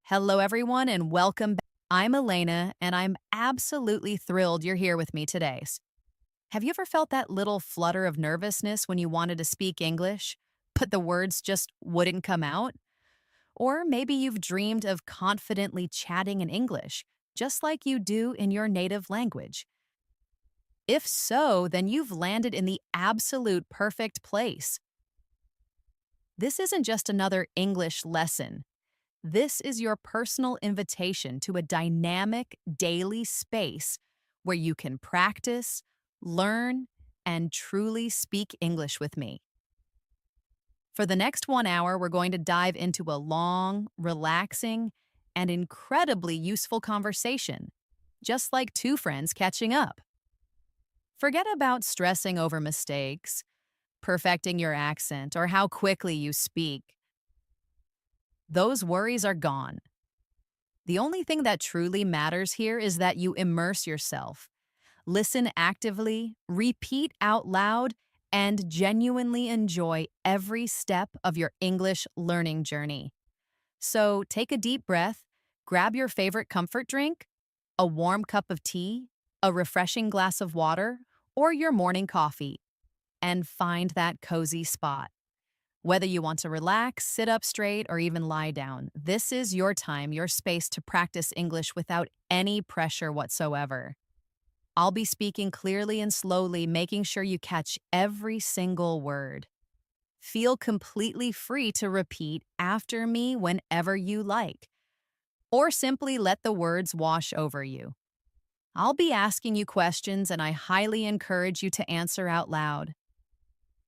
Hello, everyone, and welcome back. I'm Elena, and I'm absolutely thrilled you're here with me today. Have you ever felt that little flutter of nervousness when you wanted to speak English, but the words just wouldn't come out? Or maybe you've dreamed of confidently chatting in English, just like you do in your native language. If so, then you've landed in the absolute perfect place. This isn't just another English lesson. This is your personal invitation to a dynamic daily space where you can practice, learn, and truly speak English with me. For the next 1 hour, we're going to dive into a long, relaxing, and incredibly useful conversation, just like two friends catching up. Forget about stressing over mistakes, perfecting your accent, or how quickly you speak. Those worries are gone. The only thing that truly matters here is that you immerse yourself, listen actively, repeat out loud, and genuinely enjoy every step of your English learning journey. So take a deep breath, grab your favorite comfort drink, a warm cup of tea, a refreshing glass of water, or your morning coffee, and find that cozy spot. Whether you want to relax, sit up straight, or even lie down, this is your time, your space to practice English without any pressure whatsoever. I'll be speaking clearly and slowly, making sure you catch every single word. Feel completely free to repeat after me whenever you like, or simply let the words wash over you. I'll be asking you questions, and I highly encourage you to answer out loud.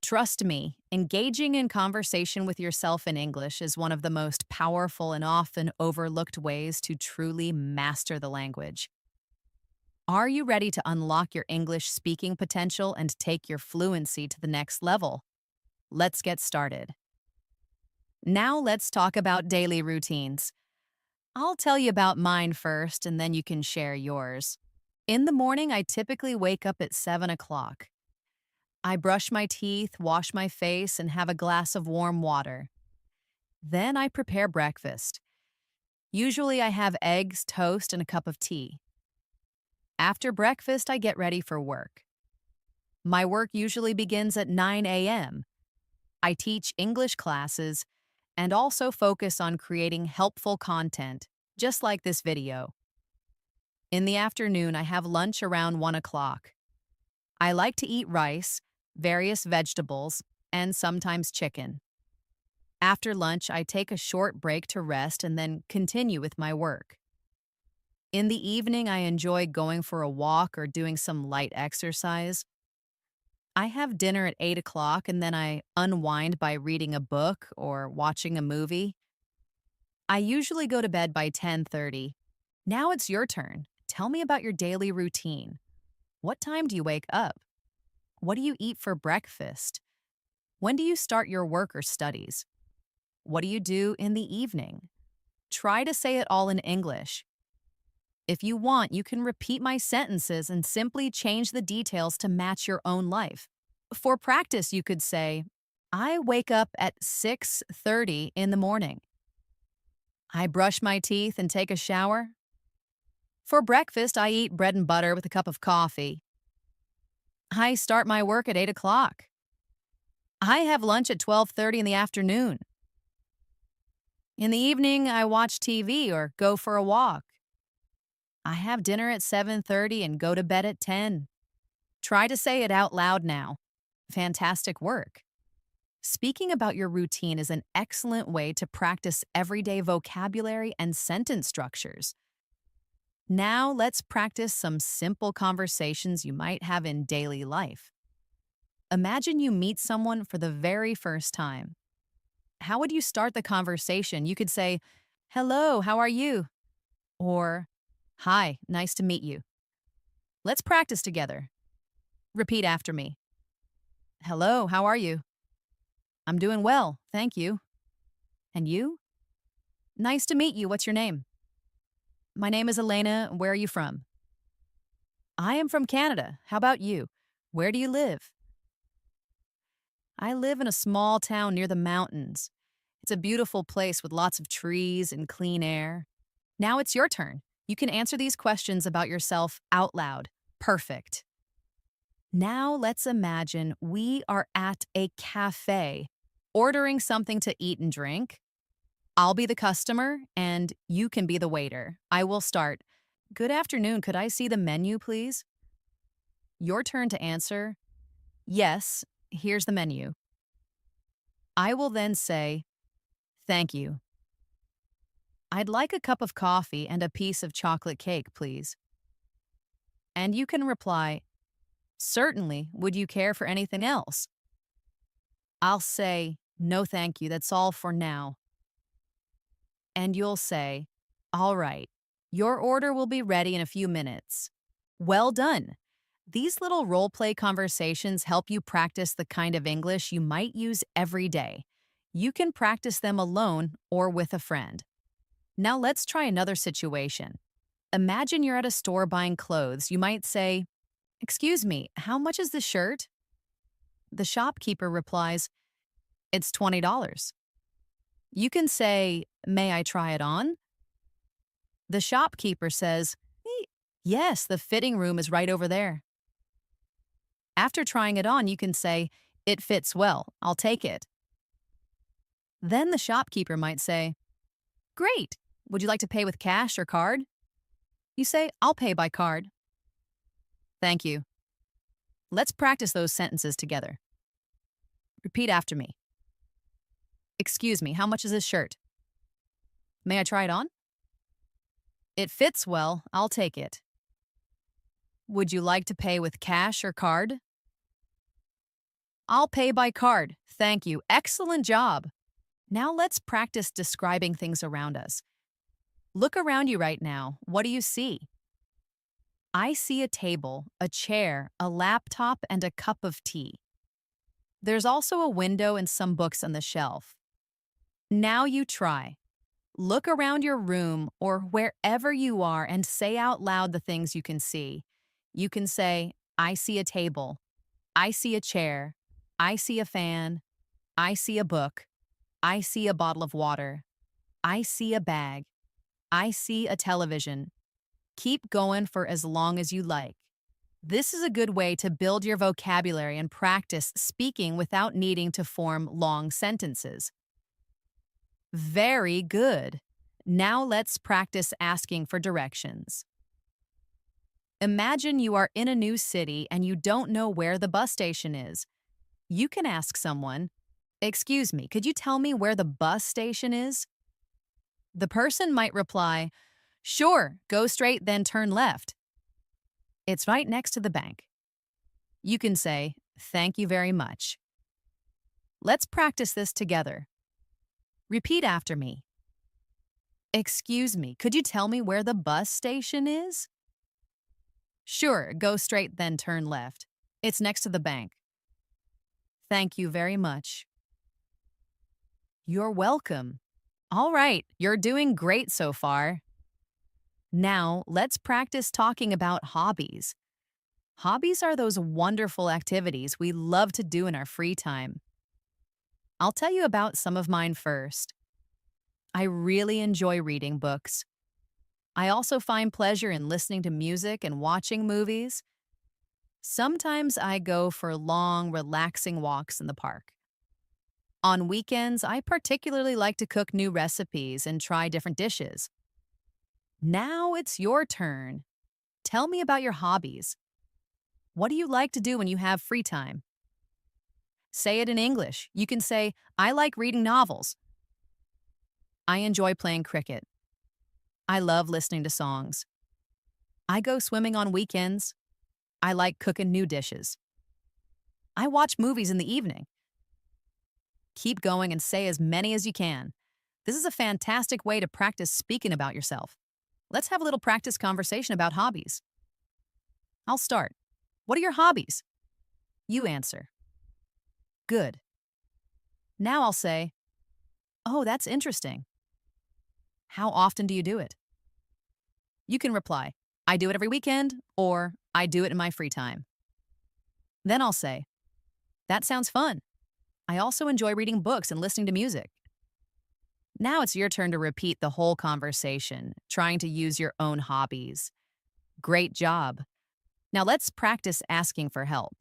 Trust me, engaging in conversation with yourself in English is one of the most powerful and often overlooked ways to truly master the language. Are you ready to unlock your English speaking potential and take your fluency to the next level? Let's get started. Now let's talk about daily routines. I'll tell you about mine first, and then you can share yours. In the morning, I typically wake up at 7 o'clock. I brush my teeth, wash my face, and have a glass of warm water. Then I prepare breakfast. Usually I have eggs, toast, and a cup of tea. After breakfast, I get ready for work. My work usually begins at 9 a.m. I teach English classes and also focus on creating helpful content, just like this video. In the afternoon, I have lunch around 1 o'clock. I like to eat rice, various vegetables, and sometimes chicken. After lunch, I take a short break to rest and then continue with my work. In the evening, I enjoy going for a walk or doing some light exercise. I have dinner at 8 o'clock and then I unwind by reading a book or watching a movie. I usually go to bed by 10:30. Now it's your turn. Tell me about your daily routine. What time do you wake up? What do you eat for breakfast? When do you start your work or studies? What do you do in the evening? Try to say it all in English. If you want, you can repeat my sentences and simply change the details to match your own life. For practice, you could say, I wake up at 6:30 in the morning. I brush my teeth and take a shower. For breakfast, I eat bread and butter with a cup of coffee. I start my work at 8 o'clock. I have lunch at 12:30 in the afternoon. In the evening, I watch TV or go for a walk. I have dinner at 7:30 and go to bed at 10. Try to say it out loud now. Fantastic work. Speaking about your routine is an excellent way to practice everyday vocabulary and sentence structures. Now let's practice some simple conversations you might have in daily life. Imagine you meet someone for the very first time. How would you start the conversation? You could say, "Hello, how are you?" Or, "Hi, nice to meet you." Let's practice together. Repeat after me. "Hello, how are you?" "I'm doing well, thank you." "And you?" "Nice to meet you. What's your name?" "My name is Elena. Where are you from?" "I am from Canada. How about you? Where do you live?" "I live in a small town near the mountains. It's a beautiful place with lots of trees and clean air. Now it's your turn. You can answer these questions about yourself out loud. Perfect. Now let's imagine we are at a cafe, ordering something to eat and drink. I'll be the customer and you can be the waiter. I will start. Good afternoon. Could I see the menu, please? Your turn to answer. Yes, here's the menu. I will then say, thank you. I'd like a cup of coffee and a piece of chocolate cake, please. And you can reply, certainly. Would you care for anything else? I'll say, no, thank you. That's all for now. And you'll say, all right, your order will be ready in a few minutes. Well done. These little role play conversations help you practice the kind of English you might use every day. You can practice them alone or with a friend. Now let's try another situation. Imagine you're at a store buying clothes. You might say, excuse me, how much is this shirt? The shopkeeper replies, it's $20. You can say, may I try it on? The shopkeeper says, yes, the fitting room is right over there. After trying it on, you can say, it fits well, I'll take it. Then the shopkeeper might say, great, would you like to pay with cash or card? You say, I'll pay by card. Thank you. Let's practice those sentences together. Repeat after me. Excuse me, how much is this shirt? May I try it on? It fits well, I'll take it. Would you like to pay with cash or card? I'll pay by card. Thank you. Excellent job. Now let's practice describing things around us. Look around you right now. What do you see? I see a table, a chair, a laptop, and a cup of tea. There's also a window and some books on the shelf. Now you try. Look around your room or wherever you are and say out loud the things you can see. You can say, I see a table. I see a chair. I see a fan. I see a book. I see a bottle of water. I see a bag. I see a television. Keep going for as long as you like. This is a good way to build your vocabulary and practice speaking without needing to form long sentences. Very good. Now let's practice asking for directions. Imagine you are in a new city and you don't know where the bus station is. You can ask someone, excuse me, could you tell me where the bus station is? The person might reply, sure, go straight, then turn left. It's right next to the bank. You can say, thank you very much. Let's practice this together. Repeat after me. Excuse me, could you tell me where the bus station is? Sure, go straight, then turn left. It's next to the bank. Thank you very much. You're welcome. All right, you're doing great so far. Now, let's practice talking about hobbies. Hobbies are those wonderful activities we love to do in our free time. I'll tell you about some of mine first. I really enjoy reading books. I also find pleasure in listening to music and watching movies. Sometimes I go for long, relaxing walks in the park. On weekends, I particularly like to cook new recipes and try different dishes. Now it's your turn. Tell me about your hobbies. What do you like to do when you have free time? Say it in English. You can say, I like reading novels. I enjoy playing cricket. I love listening to songs. I go swimming on weekends. I like cooking new dishes. I watch movies in the evening. Keep going and say as many as you can. This is a fantastic way to practice speaking about yourself. Let's have a little practice conversation about hobbies. I'll start. What are your hobbies? You answer. Good. Now I'll say, oh, that's interesting. How often do you do it? You can reply, I do it every weekend, or I do it in my free time. Then I'll say, that sounds fun. I also enjoy reading books and listening to music. Now it's your turn to repeat the whole conversation, trying to use your own hobbies. Great job. Now let's practice asking for help.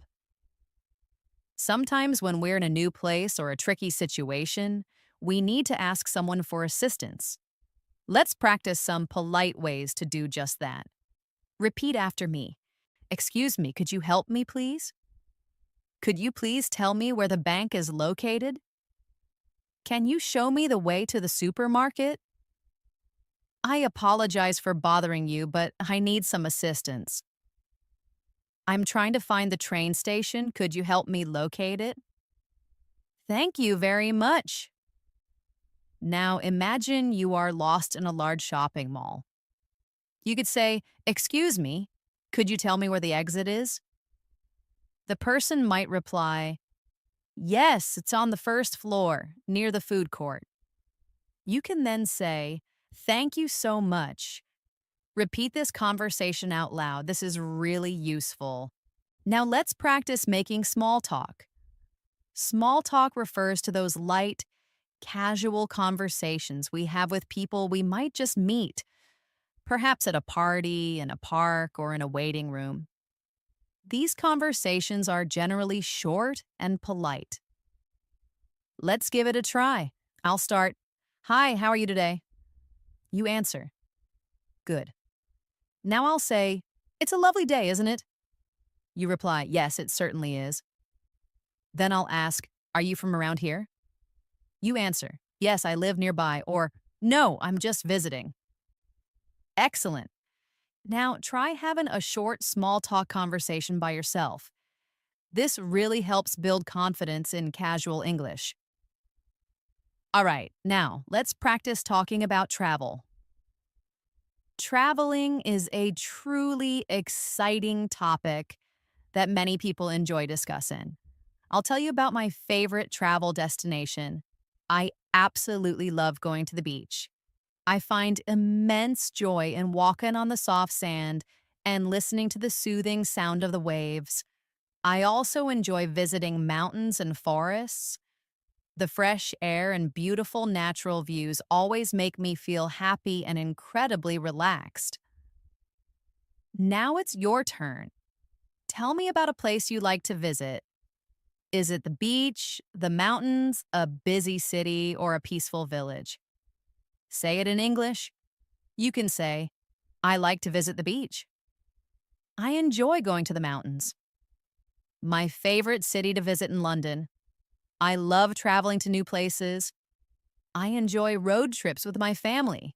Sometimes when we're in a new place or a tricky situation, we need to ask someone for assistance. Let's practice some polite ways to do just that. Repeat after me. Excuse me, could you help me, please? Could you please tell me where the bank is located? Can you show me the way to the supermarket? I apologize for bothering you, but I need some assistance. I'm trying to find the train station. Could you help me locate it? Thank you very much. Now imagine you are lost in a large shopping mall. You could say, "Excuse me, could you tell me where the exit is?" The person might reply, "Yes, it's on the first floor, near the food court." You can then say, "Thank you so much." Repeat this conversation out loud. This is really useful. Now let's practice making small talk. Small talk refers to those light, casual conversations we have with people we might just meet, perhaps at a party, in a park, or in a waiting room. These conversations are generally short and polite. Let's give it a try. I'll start. "Hi, how are you today?" You answer. Good. Now I'll say, "It's a lovely day, isn't it?" You reply, "Yes, it certainly is." Then I'll ask, "Are you from around here?" You answer, "Yes, I live nearby," or "No, I'm just visiting." Excellent. Now try having a short, small talk conversation by yourself. This really helps build confidence in casual English. All right, now let's practice talking about travel. Traveling is a truly exciting topic that many people enjoy discussing. I'll tell you about my favorite travel destination. I absolutely love going to the beach. I find immense joy in walking on the soft sand and listening to the soothing sound of the waves. I also enjoy visiting mountains and forests. The fresh air and beautiful natural views always make me feel happy and incredibly relaxed. Now it's your turn. Tell me about a place you like to visit. Is it the beach, the mountains, a busy city, or a peaceful village? Say it in English. You can say, "I like to visit the beach." "I enjoy going to the mountains." "My favorite city to visit in London." "I love traveling to new places." "I enjoy road trips with my family."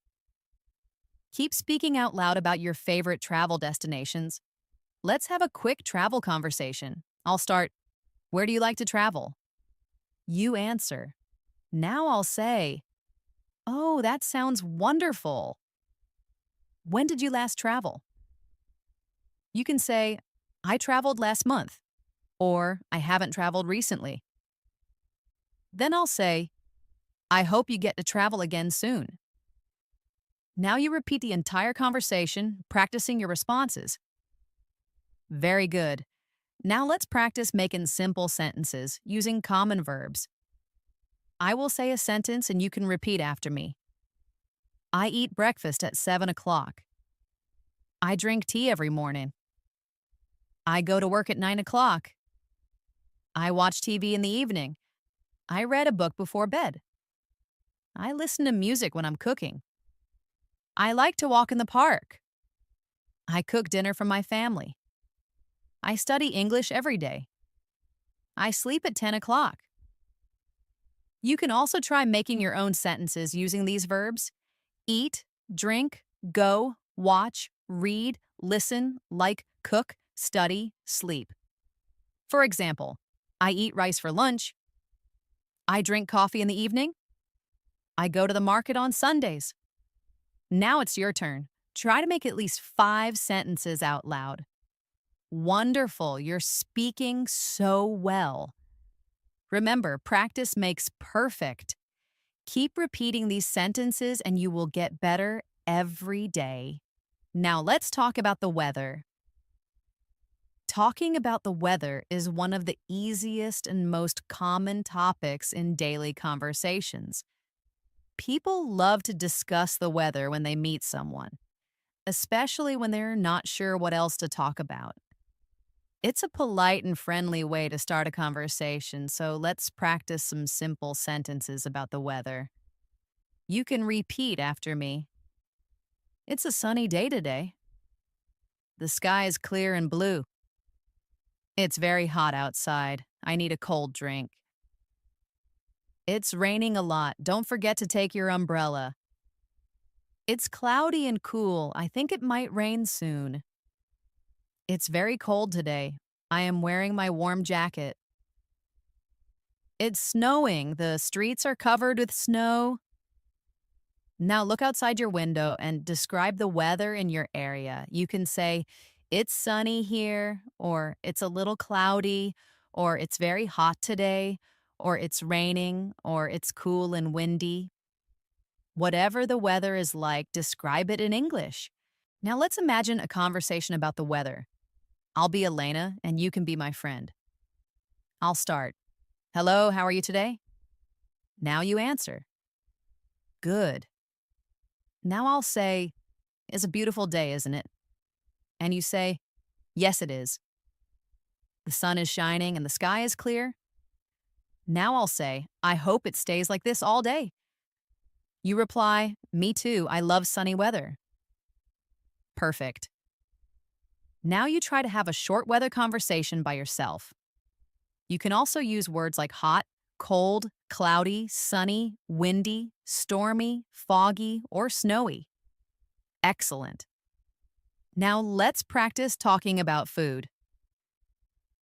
Keep speaking out loud about your favorite travel destinations. Let's have a quick travel conversation. I'll start, "Where do you like to travel?" You answer. Now I'll say, "Oh, that sounds wonderful. When did you last travel?" You can say, "I traveled last month," or "I haven't traveled recently." Then I'll say, "I hope you get to travel again soon." Now you repeat the entire conversation, practicing your responses. Very good. Now let's practice making simple sentences using common verbs. I will say a sentence and you can repeat after me. I eat breakfast at 7 o'clock. I drink tea every morning. I go to work at 9 o'clock. I watch TV in the evening. I read a book before bed. I listen to music when I'm cooking. I like to walk in the park. I cook dinner for my family. I study English every day. I sleep at 10 o'clock. You can also try making your own sentences using these verbs: eat, drink, go, watch, read, listen, like, cook, study, sleep. For example, I eat rice for lunch. I drink coffee in the evening. I go to the market on Sundays. Now it's your turn. Try to make at least 5 sentences out loud. Wonderful, you're speaking so well. Remember, practice makes perfect. Keep repeating these sentences and you will get better every day. Now let's talk about the weather. Talking about the weather is one of the easiest and most common topics in daily conversations. People love to discuss the weather when they meet someone, especially when they're not sure what else to talk about. It's a polite and friendly way to start a conversation, so let's practice some simple sentences about the weather. You can repeat after me. It's a sunny day today. The sky is clear and blue. It's very hot outside. I need a cold drink. It's raining a lot. Don't forget to take your umbrella. It's cloudy and cool. I think it might rain soon. It's very cold today. I am wearing my warm jacket. It's snowing. The streets are covered with snow. Now look outside your window and describe the weather in your area. You can say, it's sunny here, or it's a little cloudy, or it's very hot today, or it's raining, or it's cool and windy. Whatever the weather is like, describe it in English. Now let's imagine a conversation about the weather. I'll be Elena, and you can be my friend. I'll start. Hello, how are you today? Now you answer. Good. Now I'll say, it's a beautiful day, isn't it? And you say, yes, it is. The sun is shining and the sky is clear. Now I'll say, I hope it stays like this all day. You reply, me too, I love sunny weather. Perfect. Now you try to have a short weather conversation by yourself. You can also use words like hot, cold, cloudy, sunny, windy, stormy, foggy, or snowy. Excellent. Now let's practice talking about food.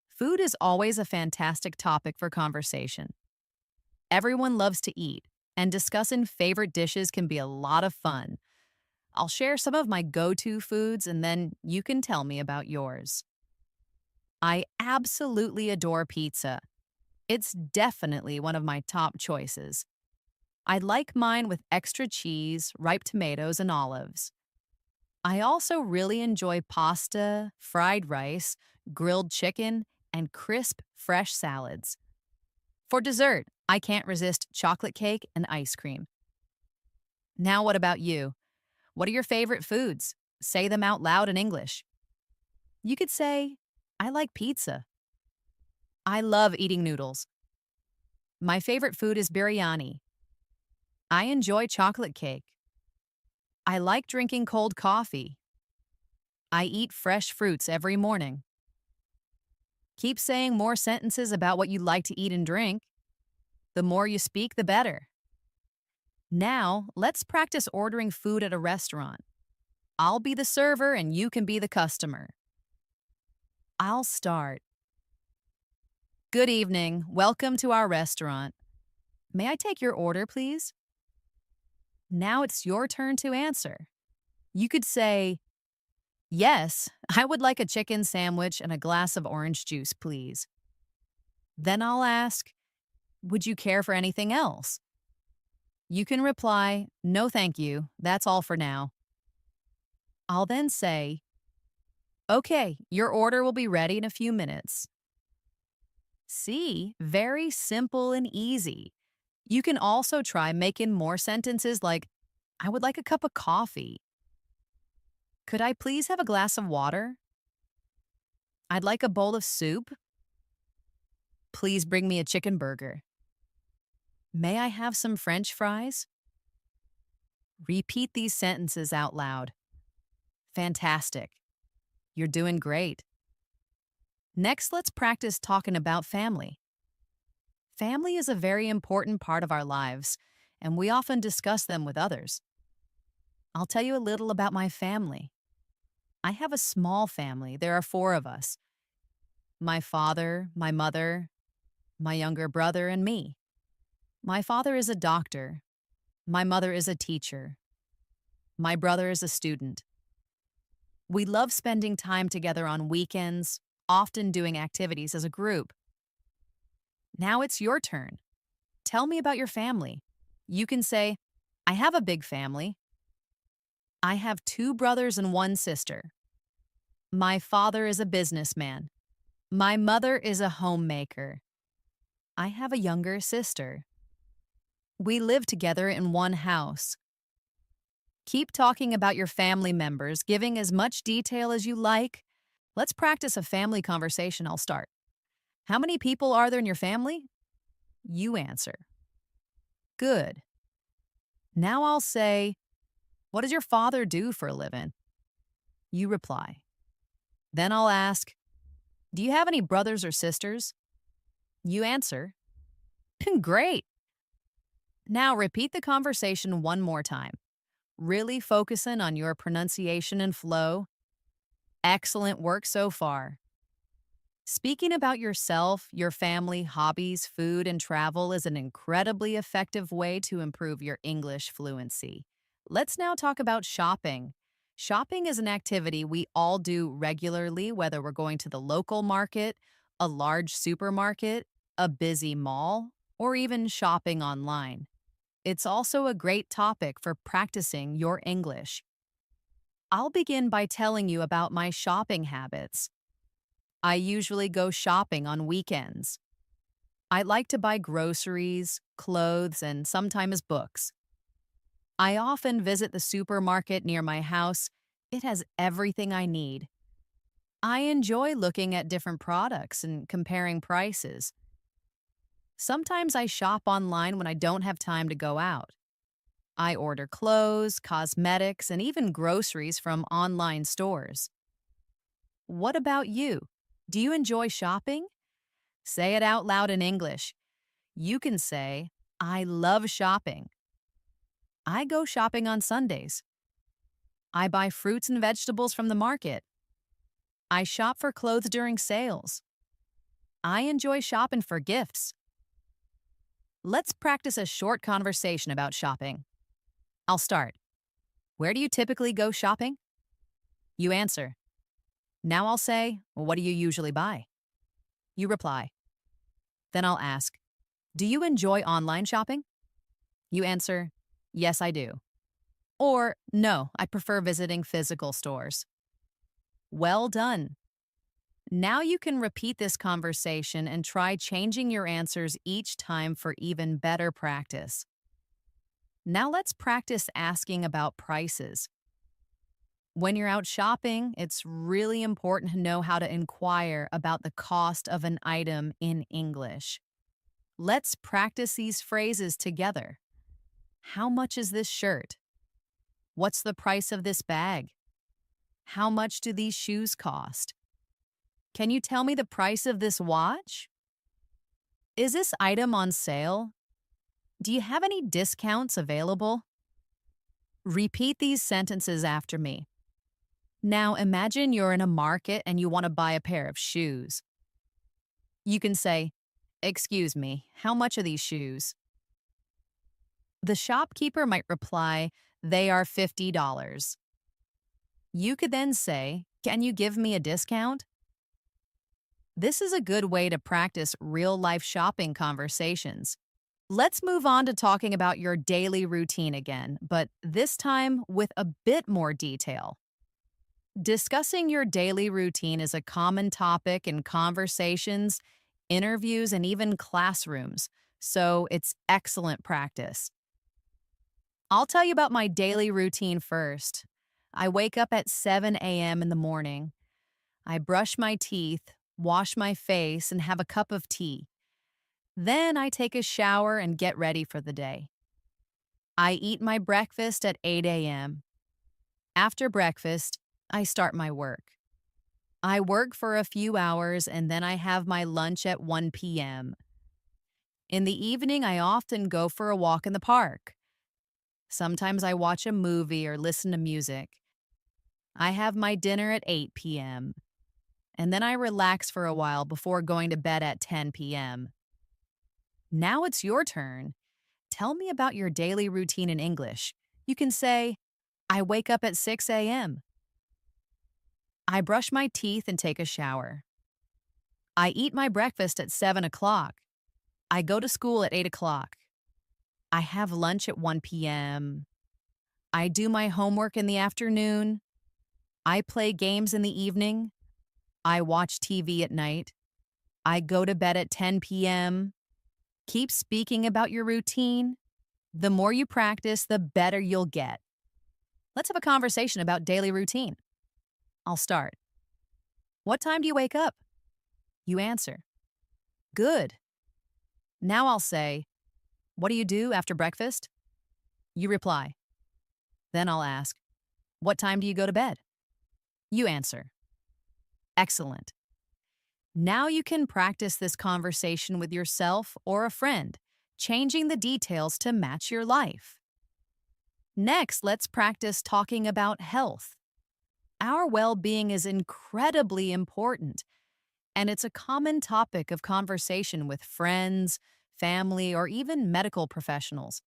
Food is always a fantastic topic for conversation. Everyone loves to eat, and discussing favorite dishes can be a lot of fun. I'll share some of my go-to foods, and then you can tell me about yours. I absolutely adore pizza. It's definitely one of my top choices. I like mine with extra cheese, ripe tomatoes, and olives. I also really enjoy pasta, fried rice, grilled chicken, and crisp, fresh salads. For dessert, I can't resist chocolate cake and ice cream. Now, what about you? What are your favorite foods? Say them out loud in English. You could say, I like pizza. I love eating noodles. My favorite food is biryani. I enjoy chocolate cake. I like drinking cold coffee. I eat fresh fruits every morning. Keep saying more sentences about what you like to eat and drink. The more you speak, the better. Now, let's practice ordering food at a restaurant. I'll be the server and you can be the customer. I'll start. Good evening. Welcome to our restaurant. May I take your order, please? Now it's your turn to answer. You could say, yes, I would like a chicken sandwich and a glass of orange juice, please. Then I'll ask, would you care for anything else? You can reply, no thank you, that's all for now. I'll then say, okay, your order will be ready in a few minutes. See, very simple and easy. You can also try making more sentences like, I would like a cup of coffee. Could I please have a glass of water? I'd like a bowl of soup. Please bring me a chicken burger. May I have some French fries? Repeat these sentences out loud. Fantastic. You're doing great. Next, let's practice talking about family. Family is a very important part of our lives, and we often discuss them with others. I'll tell you a little about my family. I have a small family. There are 4 of us. My father, my mother, my younger brother, and me. My father is a doctor. My mother is a teacher. My brother is a student. We love spending time together on weekends, often doing activities as a group. Now it's your turn. Tell me about your family. You can say, I have a big family. I have 2 brothers and 1 sister. My father is a businessman. My mother is a homemaker. I have a younger sister. We live together in one house. Keep talking about your family members, giving as much detail as you like. Let's practice a family conversation. I'll start. How many people are there in your family? You answer. Good. Now I'll say, what does your father do for a living? You reply. Then I'll ask, do you have any brothers or sisters? You answer. Great. Now repeat the conversation one more time, really focusing on your pronunciation and flow. Excellent work so far. Speaking about yourself, your family, hobbies, food, and travel is an incredibly effective way to improve your English fluency. Let's now talk about shopping. Shopping is an activity we all do regularly, whether we're going to the local market, a large supermarket, a busy mall, or even shopping online. It's also a great topic for practicing your English. I'll begin by telling you about my shopping habits. I usually go shopping on weekends. I like to buy groceries, clothes, and sometimes books. I often visit the supermarket near my house. It has everything I need. I enjoy looking at different products and comparing prices. Sometimes I shop online when I don't have time to go out. I order clothes, cosmetics, and even groceries from online stores. What about you? Do you enjoy shopping? Say it out loud in English. You can say, I love shopping. I go shopping on Sundays. I buy fruits and vegetables from the market. I shop for clothes during sales. I enjoy shopping for gifts. Let's practice a short conversation about shopping. I'll start. Where do you typically go shopping? You answer. Now I'll say, what do you usually buy? You reply. Then I'll ask, do you enjoy online shopping? You answer, yes, I do. Or, no, I prefer visiting physical stores. Well done. Now you can repeat this conversation and try changing your answers each time for even better practice. Now let's practice asking about prices. When you're out shopping, it's really important to know how to inquire about the cost of an item in English. Let's practice these phrases together. How much is this shirt? What's the price of this bag? How much do these shoes cost? Can you tell me the price of this watch? Is this item on sale? Do you have any discounts available? Repeat these sentences after me. Now imagine you're in a market and you want to buy a pair of shoes. You can say, excuse me, how much are these shoes? The shopkeeper might reply, they are $50. You could then say, can you give me a discount? This is a good way to practice real-life shopping conversations. Let's move on to talking about your daily routine again, but this time with a bit more detail. Discussing your daily routine is a common topic in conversations, interviews, and even classrooms, so it's excellent practice. I'll tell you about my daily routine first. I wake up at 7 a.m. in the morning. I brush my teeth, wash my face, and have a cup of tea. Then I take a shower and get ready for the day. I eat my breakfast at 8 a.m. After breakfast, I start my work. I work for a few hours and then I have my lunch at 1 p.m. In the evening, I often go for a walk in the park. Sometimes I watch a movie or listen to music. I have my dinner at 8 p.m. and then I relax for a while before going to bed at 10 p.m. Now it's your turn. Tell me about your daily routine in English. You can say, I wake up at 6 a.m. I brush my teeth and take a shower. I eat my breakfast at 7 o'clock. I go to school at 8 o'clock. I have lunch at 1 p.m. I do my homework in the afternoon. I play games in the evening. I watch TV at night. I go to bed at 10 p.m. Keep speaking about your routine. The more you practice, the better you'll get. Let's have a conversation about daily routine. I'll start. What time do you wake up? You answer. Good. Now I'll say, what do you do after breakfast? You reply. Then I'll ask, what time do you go to bed? You answer. Excellent. Now you can practice this conversation with yourself or a friend, changing the details to match your life. Next, let's practice talking about health. Our well-being is incredibly important, and it's a common topic of conversation with friends, family, or even medical professionals.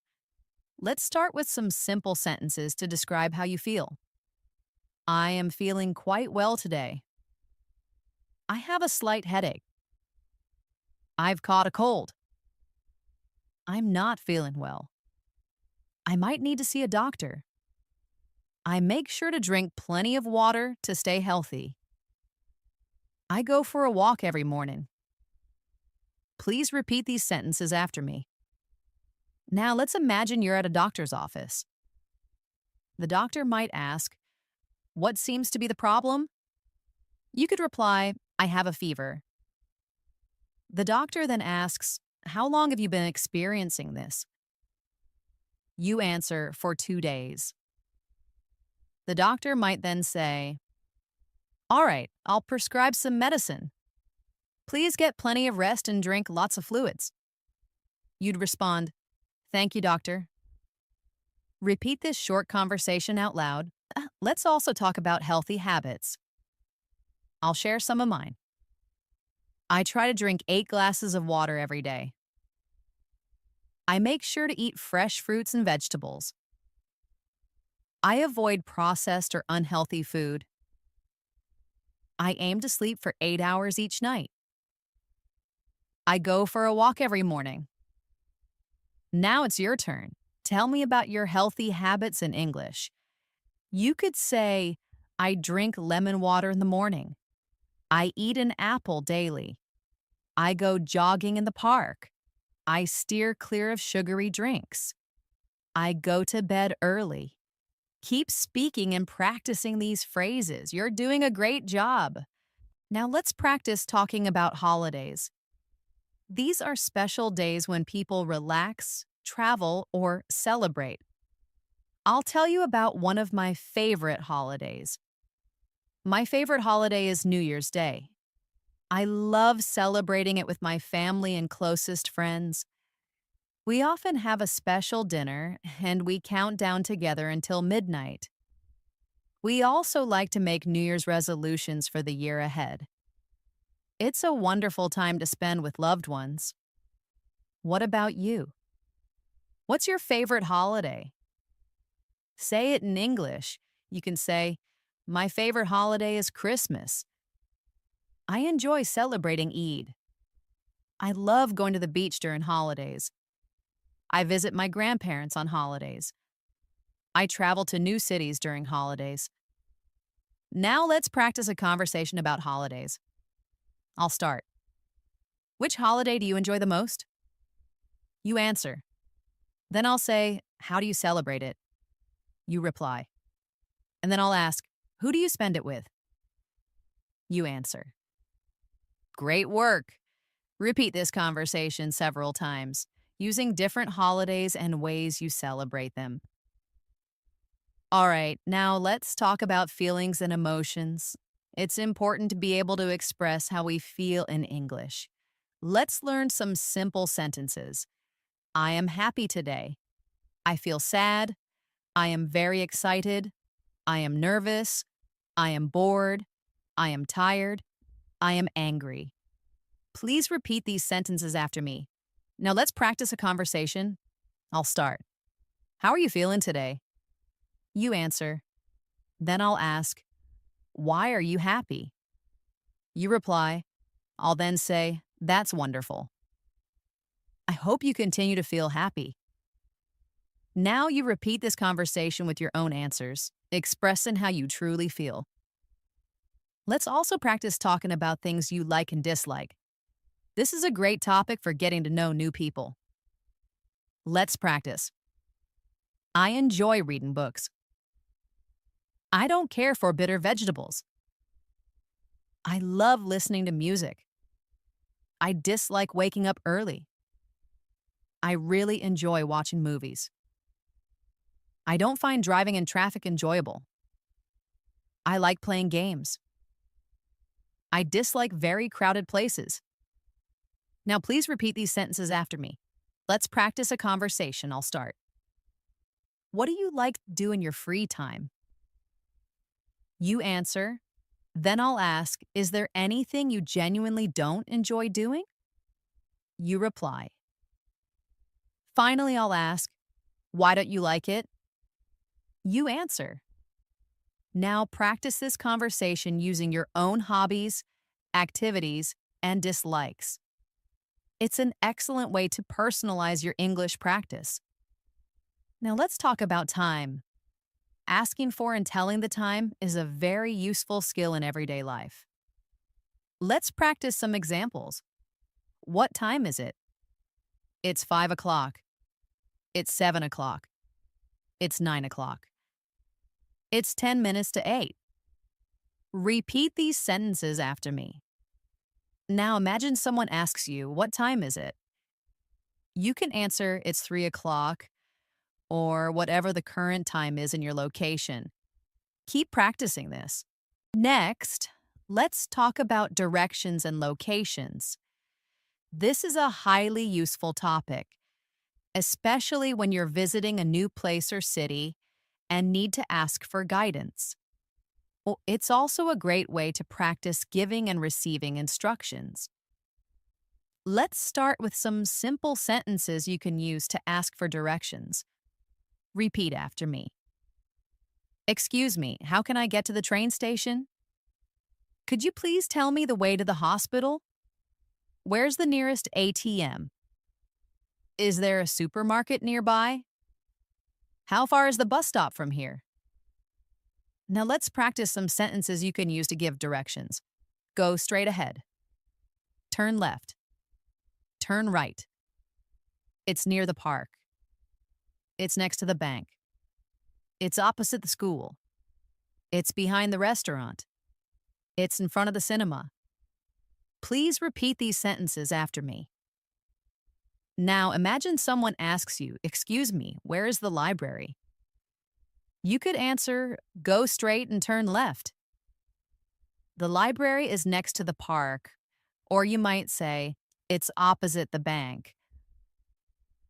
Let's start with some simple sentences to describe how you feel. I am feeling quite well today. I have a slight headache. I've caught a cold. I'm not feeling well. I might need to see a doctor. I make sure to drink plenty of water to stay healthy. I go for a walk every morning. Please repeat these sentences after me. Now let's imagine you're at a doctor's office. The doctor might ask, what seems to be the problem? You could reply, I have a fever. The doctor then asks, how long have you been experiencing this? You answer, for 2 days. The doctor might then say, all right, I'll prescribe some medicine. Please get plenty of rest and drink lots of fluids. You'd respond, thank you, doctor. Repeat this short conversation out loud. Let's also talk about healthy habits. I'll share some of mine. I try to drink 8 glasses of water every day. I make sure to eat fresh fruits and vegetables. I avoid processed or unhealthy food. I aim to sleep for 8 hours each night. I go for a walk every morning. Now it's your turn. Tell me about your healthy habits in English. You could say, I drink lemon water in the morning. I eat an apple daily. I go jogging in the park. I steer clear of sugary drinks. I go to bed early. Keep speaking and practicing these phrases. You're doing a great job. Now let's practice talking about holidays. These are special days when people relax, travel, or celebrate. I'll tell you about one of my favorite holidays. My favorite holiday is New Year's Day. I love celebrating it with my family and closest friends. We often have a special dinner, and we count down together until midnight. We also like to make New Year's resolutions for the year ahead. It's a wonderful time to spend with loved ones. What about you? What's your favorite holiday? Say it in English. You can say, my favorite holiday is Christmas. I enjoy celebrating Eid. I love going to the beach during holidays. I visit my grandparents on holidays. I travel to new cities during holidays. Now let's practice a conversation about holidays. I'll start. Which holiday do you enjoy the most? You answer. Then I'll say, how do you celebrate it? You reply. And then I'll ask, who do you spend it with? You answer. Great work. Repeat this conversation several times, using different holidays and ways you celebrate them. All right, now let's talk about feelings and emotions. It's important to be able to express how we feel in English. Let's learn some simple sentences. I am happy today. I feel sad. I am very excited. I am nervous. I am bored. I am tired. I am angry. Please repeat these sentences after me. Now let's practice a conversation. I'll start. How are you feeling today? You answer. Then I'll ask, why are you happy? You reply. I'll then say, that's wonderful. I hope you continue to feel happy. Now you repeat this conversation with your own answers, expressing how you truly feel. Let's also practice talking about things you like and dislike. This is a great topic for getting to know new people. Let's practice. I enjoy reading books. I don't care for bitter vegetables. I love listening to music. I dislike waking up early. I really enjoy watching movies. I don't find driving in traffic enjoyable. I like playing games. I dislike very crowded places. Now, please repeat these sentences after me. Let's practice a conversation. I'll start. What do you like to do in your free time? You answer. Then I'll ask, is there anything you genuinely don't enjoy doing? You reply. Finally, I'll ask, why don't you like it? You answer. Now practice this conversation using your own hobbies, activities, and dislikes. It's an excellent way to personalize your English practice. Now let's talk about time. Asking for and telling the time is a very useful skill in everyday life. Let's practice some examples. What time is it? It's 5 o'clock. It's 7 o'clock. It's 9 o'clock. It's 10 minutes to 8. Repeat these sentences after me. Now imagine someone asks you, what time is it? You can answer, it's 3 o'clock, or whatever the current time is in your location. Keep practicing this. Next, let's talk about directions and locations. This is a highly useful topic, especially when you're visiting a new place or city and need to ask for guidance. Well, it's also a great way to practice giving and receiving instructions. Let's start with some simple sentences you can use to ask for directions. Repeat after me. Excuse me, how can I get to the train station? Could you please tell me the way to the hospital? Where's the nearest ATM? Is there a supermarket nearby? How far is the bus stop from here? Now let's practice some sentences you can use to give directions. Go straight ahead. Turn left. Turn right. It's near the park. It's next to the bank. It's opposite the school. It's behind the restaurant. It's in front of the cinema. Please repeat these sentences after me. Now imagine someone asks you, excuse me, where is the library? You could answer, go straight and turn left. The library is next to the park, or you might say, it's opposite the bank.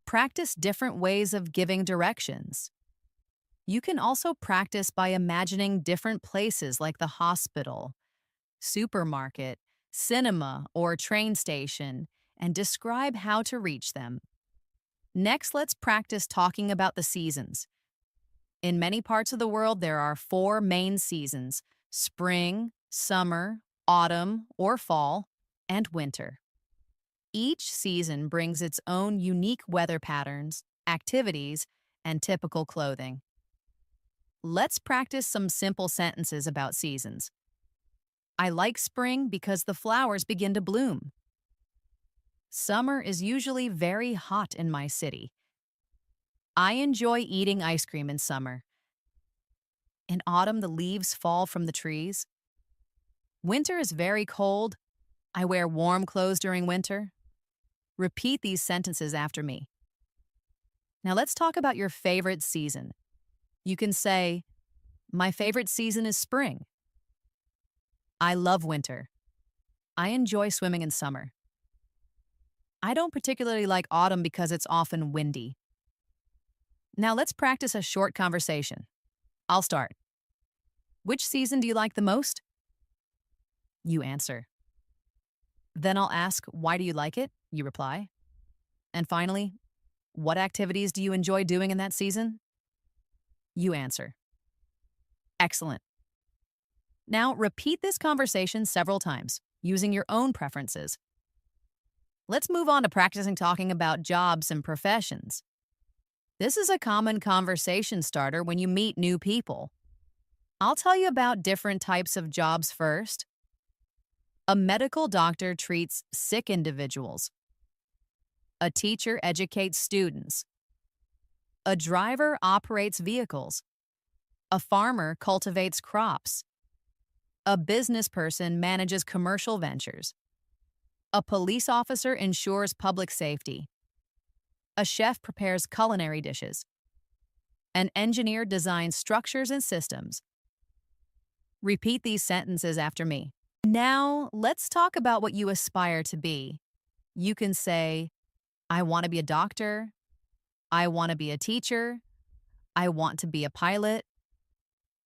Practice different ways of giving directions. You can also practice by imagining different places like the hospital, supermarket, cinema, or train station, and describe how to reach them. Next, let's practice talking about the seasons. In many parts of the world, there are 4 main seasons: spring, summer, autumn or fall, and winter. Each season brings its own unique weather patterns, activities, and typical clothing. Let's practice some simple sentences about seasons. I like spring because the flowers begin to bloom. Summer is usually very hot in my city. I enjoy eating ice cream in summer. In autumn, the leaves fall from the trees. Winter is very cold. I wear warm clothes during winter. Repeat these sentences after me. Now let's talk about your favorite season. You can say, my favorite season is spring. I love winter. I enjoy swimming in summer. I don't particularly like autumn because it's often windy. Now let's practice a short conversation. I'll start. Which season do you like the most? You answer. Then I'll ask, why do you like it? You reply. And finally, what activities do you enjoy doing in that season? You answer. Excellent. Now repeat this conversation several times, using your own preferences. Let's move on to practicing talking about jobs and professions. This is a common conversation starter when you meet new people. I'll tell you about different types of jobs first. A medical doctor treats sick individuals. A teacher educates students. A driver operates vehicles. A farmer cultivates crops. A business person manages commercial ventures. A police officer ensures public safety. A chef prepares culinary dishes. An engineer designs structures and systems. Repeat these sentences after me. Now, let's talk about what you aspire to be. You can say, I want to be a doctor. I want to be a teacher. I want to be a pilot.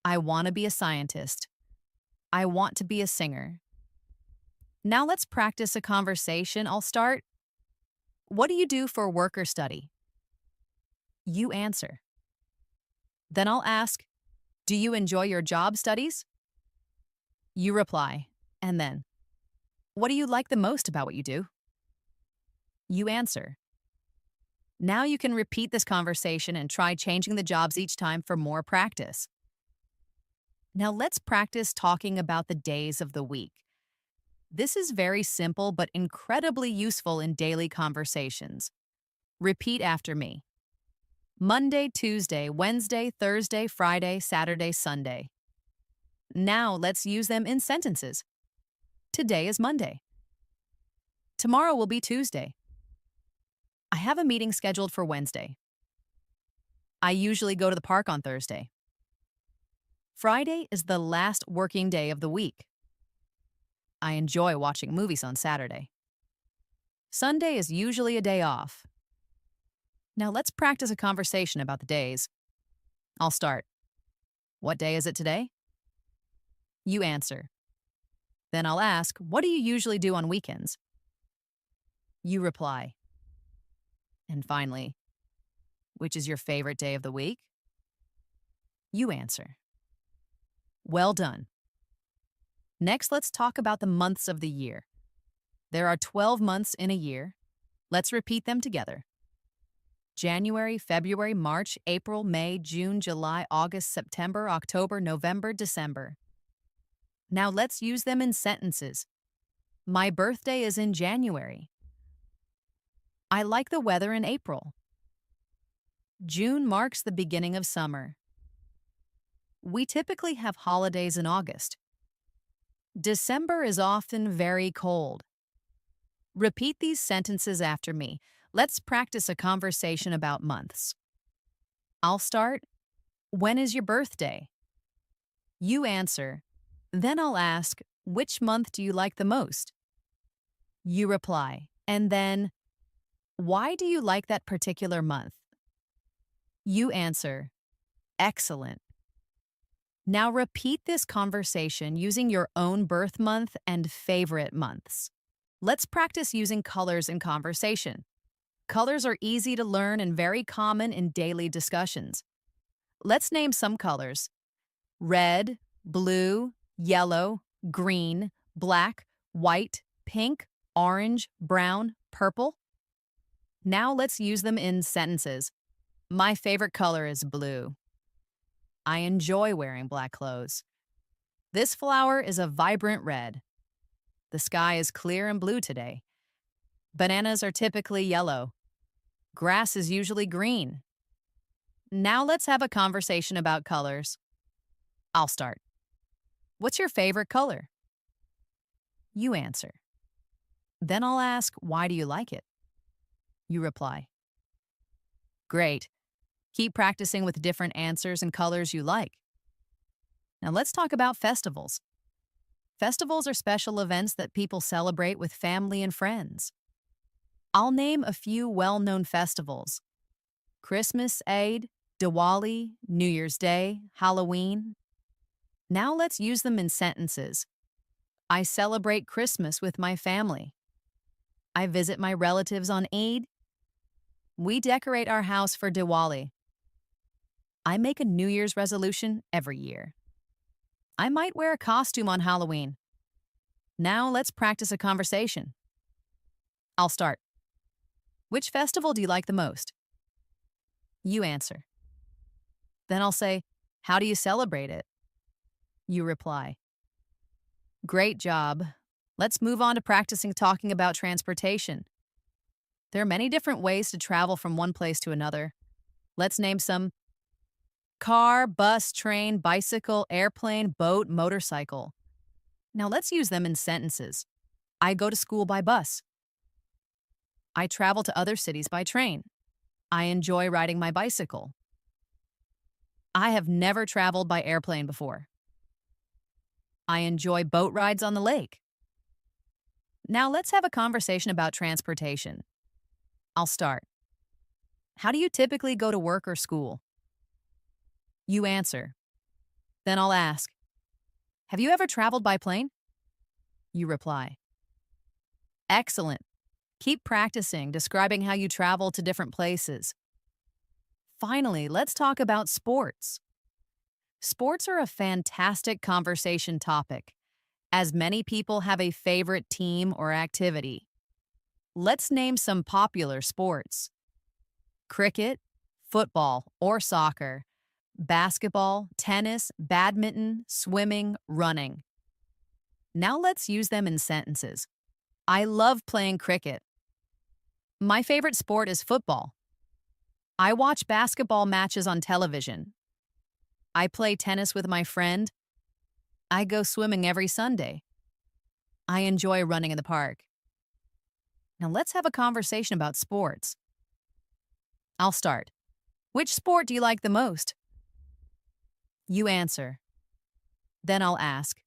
I want to be a scientist. I want to be a singer. Now let's practice a conversation. I'll start. What do you do for work or study? You answer. Then I'll ask, do you enjoy your job studies? You reply. And then, what do you like the most about what you do? You answer. Now you can repeat this conversation and try changing the jobs each time for more practice. Now let's practice talking about the days of the week. This is very simple but incredibly useful in daily conversations. Repeat after me. Monday, Tuesday, Wednesday, Thursday, Friday, Saturday, Sunday. Now let's use them in sentences. Today is Monday. Tomorrow will be Tuesday. I have a meeting scheduled for Wednesday. I usually go to the park on Thursday. Friday is the last working day of the week. I enjoy watching movies on Saturday. Sunday is usually a day off. Now let's practice a conversation about the days. I'll start. What day is it today? You answer. Then I'll ask, what do you usually do on weekends? You reply. And finally, which is your favorite day of the week? You answer. Well done. Next, let's talk about the months of the year. There are 12 months in a year. Let's repeat them together. January, February, March, April, May, June, July, August, September, October, November, December. Now let's use them in sentences. My birthday is in January. I like the weather in April. June marks the beginning of summer. We typically have holidays in August. December is often very cold. Repeat these sentences after me. Let's practice a conversation about months. I'll start. When is your birthday? You answer. Then I'll ask, which month do you like the most? You reply. And then, why do you like that particular month? You answer. Excellent. Now repeat this conversation using your own birth month and favorite months. Let's practice using colors in conversation. Colors are easy to learn and very common in daily discussions. Let's name some colors. Red, blue, yellow, green, black, white, pink, orange, brown, purple. Now let's use them in sentences. My favorite color is blue. I enjoy wearing black clothes. This flower is a vibrant red. The sky is clear and blue today. Bananas are typically yellow. Grass is usually green. Now let's have a conversation about colors. I'll start. What's your favorite color? You answer. Then I'll ask, why do you like it? You reply. Great. Keep practicing with different answers and colors you like. Now let's talk about festivals. Festivals are special events that people celebrate with family and friends. I'll name a few well-known festivals. Christmas, Eid, Diwali, New Year's Day, Halloween. Now let's use them in sentences. I celebrate Christmas with my family. I visit my relatives on Eid. We decorate our house for Diwali. I make a New Year's resolution every year. I might wear a costume on Halloween. Now let's practice a conversation. I'll start. Which festival do you like the most? You answer. Then I'll say, how do you celebrate it? You reply. Great job. Let's move on to practicing talking about transportation. There are many different ways to travel from one place to another. Let's name some: car, bus, train, bicycle, airplane, boat, motorcycle. Now let's use them in sentences. I go to school by bus. I travel to other cities by train. I enjoy riding my bicycle. I have never traveled by airplane before. I enjoy boat rides on the lake. Now let's have a conversation about transportation. I'll start. How do you typically go to work or school? You answer. Then I'll ask, have you ever traveled by plane? You reply. Excellent. Keep practicing describing how you travel to different places. Finally, let's talk about sports. Sports are a fantastic conversation topic, as many people have a favorite team or activity. Let's name some popular sports: cricket, football or soccer, basketball, tennis, badminton, swimming, running. Now let's use them in sentences. I love playing cricket. My favorite sport is football. I watch basketball matches on television. I play tennis with my friend. I go swimming every Sunday. I enjoy running in the park. Now let's have a conversation about sports. I'll start. Which sport do you like the most? You answer. Then I'll ask,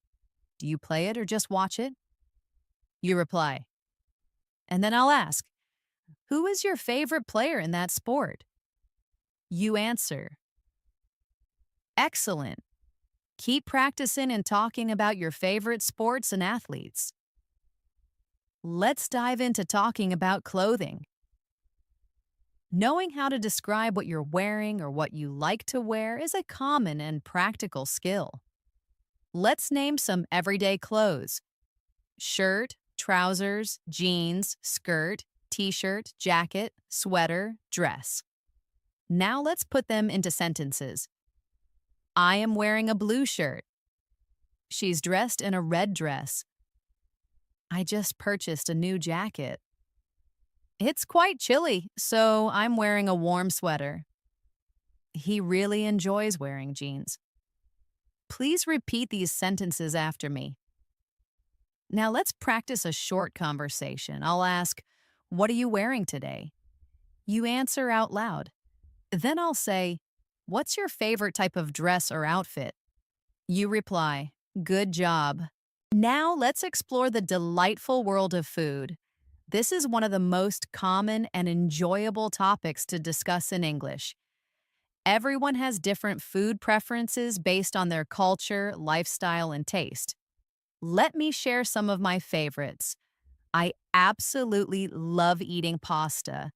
do you play it or just watch it? You reply. And then I'll ask, who is your favorite player in that sport? You answer. Excellent. Keep practicing and talking about your favorite sports and athletes. Let's dive into talking about clothing. Knowing how to describe what you're wearing or what you like to wear is a common and practical skill. Let's name some everyday clothes: shirt, trousers, jeans, skirt, t-shirt, jacket, sweater, dress. Now let's put them into sentences. I am wearing a blue shirt. She's dressed in a red dress. I just purchased a new jacket. It's quite chilly, so I'm wearing a warm sweater. He really enjoys wearing jeans. Please repeat these sentences after me. Now let's practice a short conversation. I'll ask, what are you wearing today? You answer out loud. Then I'll say, what's your favorite type of dress or outfit? You reply, good job. Now let's explore the delightful world of food. This is one of the most common and enjoyable topics to discuss in English. Everyone has different food preferences based on their culture, lifestyle, and taste. Let me share some of my favorites. I absolutely love eating pasta.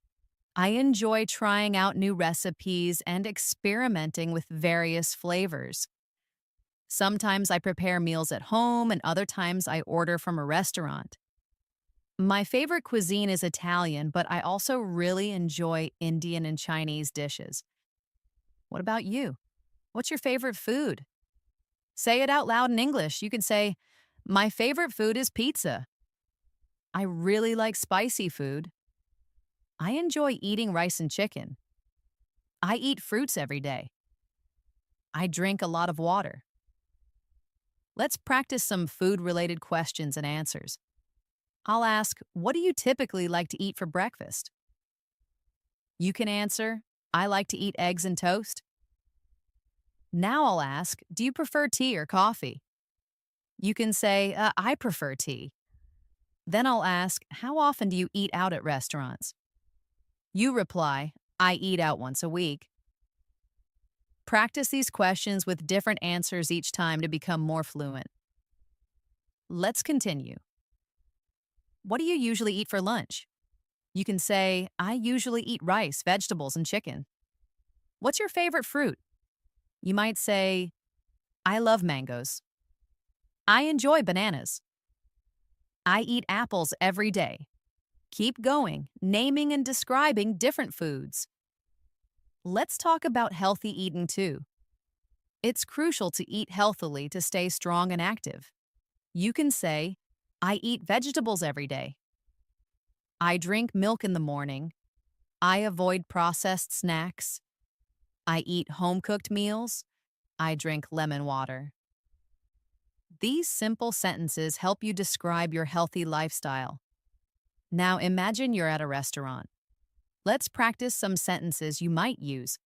I enjoy trying out new recipes and experimenting with various flavors. Sometimes I prepare meals at home and other times I order from a restaurant. My favorite cuisine is Italian, but I also really enjoy Indian and Chinese dishes. What about you? What's your favorite food? Say it out loud in English. You can say, my favorite food is pizza. I really like spicy food. I enjoy eating rice and chicken. I eat fruits every day. I drink a lot of water. Let's practice some food-related questions and answers. I'll ask, what do you typically like to eat for breakfast? You can answer, I like to eat eggs and toast. Now I'll ask, do you prefer tea or coffee? You can say, I prefer tea. Then I'll ask, how often do you eat out at restaurants? You reply, I eat out once a week. Practice these questions with different answers each time to become more fluent. Let's continue. What do you usually eat for lunch? You can say, I usually eat rice, vegetables, and chicken. What's your favorite fruit? You might say, I love mangoes. I enjoy bananas. I eat apples every day. Keep going, naming and describing different foods. Let's talk about healthy eating too. It's crucial to eat healthily to stay strong and active. You can say, I eat vegetables every day. I drink milk in the morning. I avoid processed snacks. I eat home cooked meals. I drink lemon water. These simple sentences help you describe your healthy lifestyle. Now imagine you're at a restaurant. Let's practice some sentences you might use.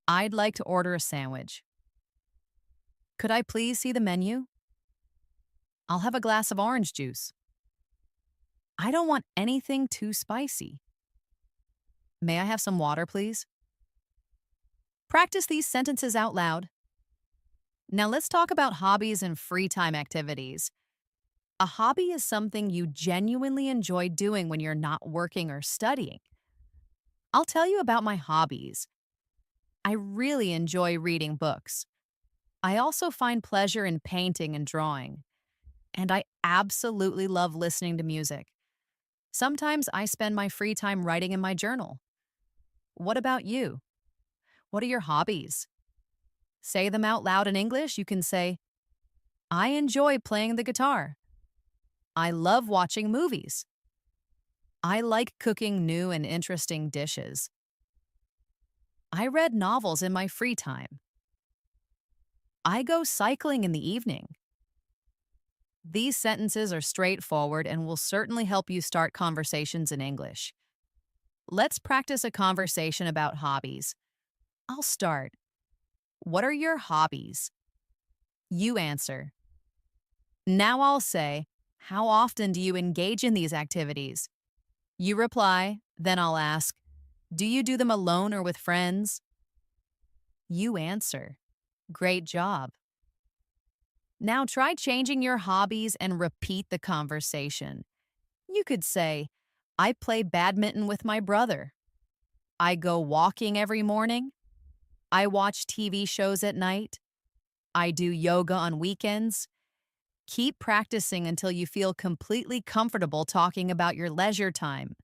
I'd like to order a sandwich. Could I please see the menu? I'll have a glass of orange juice. I don't want anything too spicy. May I have some water, please? Practice these sentences out loud. Now let's talk about hobbies and free time activities. A hobby is something you genuinely enjoy doing when you're not working or studying. I'll tell you about my hobbies. I really enjoy reading books. I also find pleasure in painting and drawing. And I absolutely love listening to music. Sometimes I spend my free time writing in my journal. What about you? What are your hobbies? Say them out loud in English. You can say, I enjoy playing the guitar. I love watching movies. I like cooking new and interesting dishes. I read novels in my free time. I go cycling in the evening. These sentences are straightforward and will certainly help you start conversations in English. Let's practice a conversation about hobbies. I'll start. What are your hobbies? You answer. Now I'll say, how often do you engage in these activities? You reply, then I'll ask, do you do them alone or with friends? You answer. Great job. Now try changing your hobbies and repeat the conversation. You could say, I play badminton with my brother. I go walking every morning. I watch TV shows at night. I do yoga on weekends. Keep practicing until you feel completely comfortable talking about your leisure time.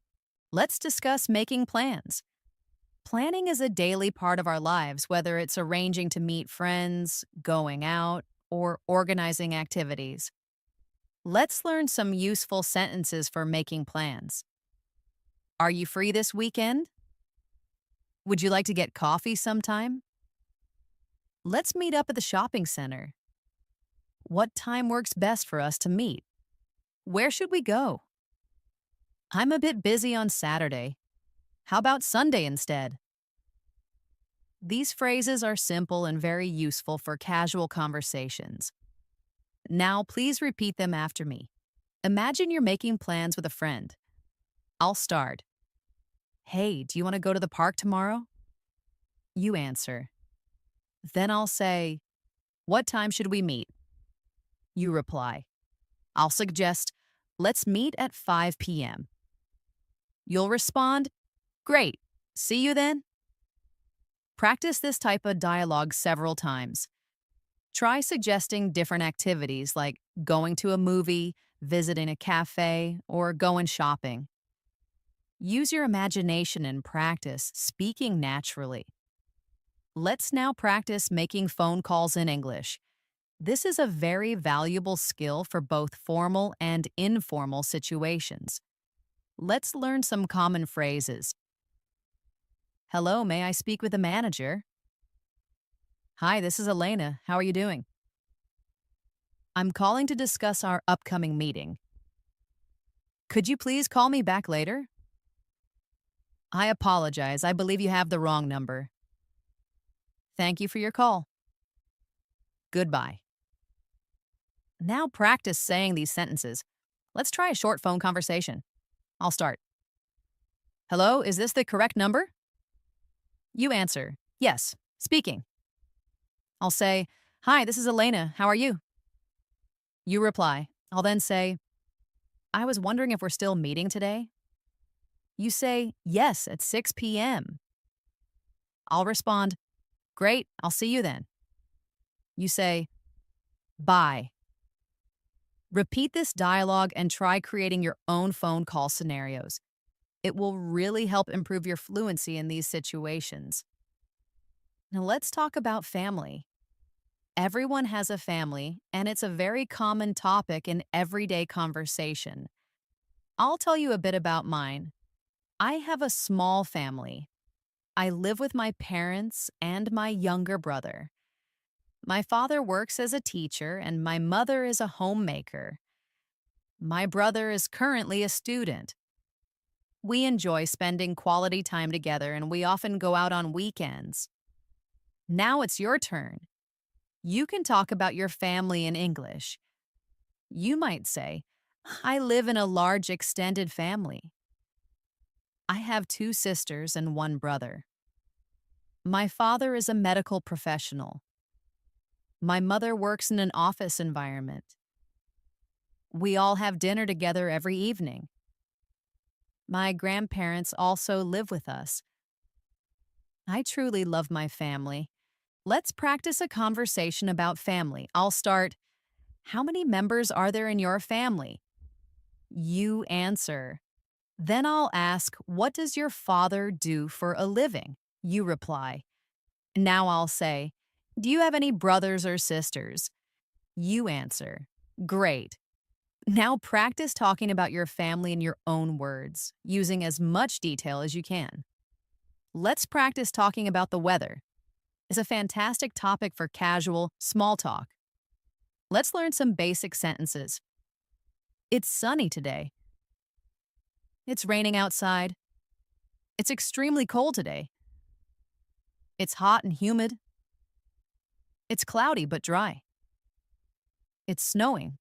Let's discuss making plans. Planning is a daily part of our lives, whether it's arranging to meet friends, going out, or organizing activities. Let's learn some useful sentences for making plans. Are you free this weekend? Would you like to get coffee sometime? Let's meet up at the shopping center. What time works best for us to meet? Where should we go? I'm a bit busy on Saturday. How about Sunday instead? These phrases are simple and very useful for casual conversations. Now, please repeat them after me. Imagine you're making plans with a friend. I'll start. Hey, do you want to go to the park tomorrow? You answer. Then I'll say, what time should we meet? You reply. I'll suggest, let's meet at 5 p.m. You'll respond, great, see you then. Practice this type of dialogue several times. Try suggesting different activities like going to a movie, visiting a cafe, or going shopping. Use your imagination and practice speaking naturally. Let's now practice making phone calls in English. This is a very valuable skill for both formal and informal situations. Let's learn some common phrases. Hello, may I speak with the manager? Hi, this is Elena. How are you doing? I'm calling to discuss our upcoming meeting. Could you please call me back later? I apologize. I believe you have the wrong number. Thank you for your call. Goodbye. Now practice saying these sentences. Let's try a short phone conversation. I'll start. Hello, is this the correct number? You answer, yes, speaking. I'll say, hi, this is Elena. How are you? You reply. I'll then say, I was wondering if we're still meeting today. You say, yes, at 6 p.m. I'll respond, great, I'll see you then. You say, bye. Repeat this dialogue and try creating your own phone call scenarios. It will really help improve your fluency in these situations. Now let's talk about family. Everyone has a family, and it's a very common topic in everyday conversation. I'll tell you a bit about mine. I have a small family. I live with my parents and my younger brother. My father works as a teacher and my mother is a homemaker. My brother is currently a student. We enjoy spending quality time together and we often go out on weekends. Now it's your turn. You can talk about your family in English. You might say, I live in a large extended family. I have two sisters and one brother. My father is a medical professional. My mother works in an office environment. We all have dinner together every evening. My grandparents also live with us. I truly love my family. Let's practice a conversation about family. I'll start, how many members are there in your family? You answer. Then I'll ask, what does your father do for a living? You reply. Now I'll say, do you have any brothers or sisters? You answer. Great. Now practice talking about your family in your own words, using as much detail as you can. Let's practice talking about the weather. It's a fantastic topic for casual, small talk. Let's learn some basic sentences. It's sunny today. It's raining outside. It's extremely cold today. It's hot and humid. It's cloudy but dry. It's snowing.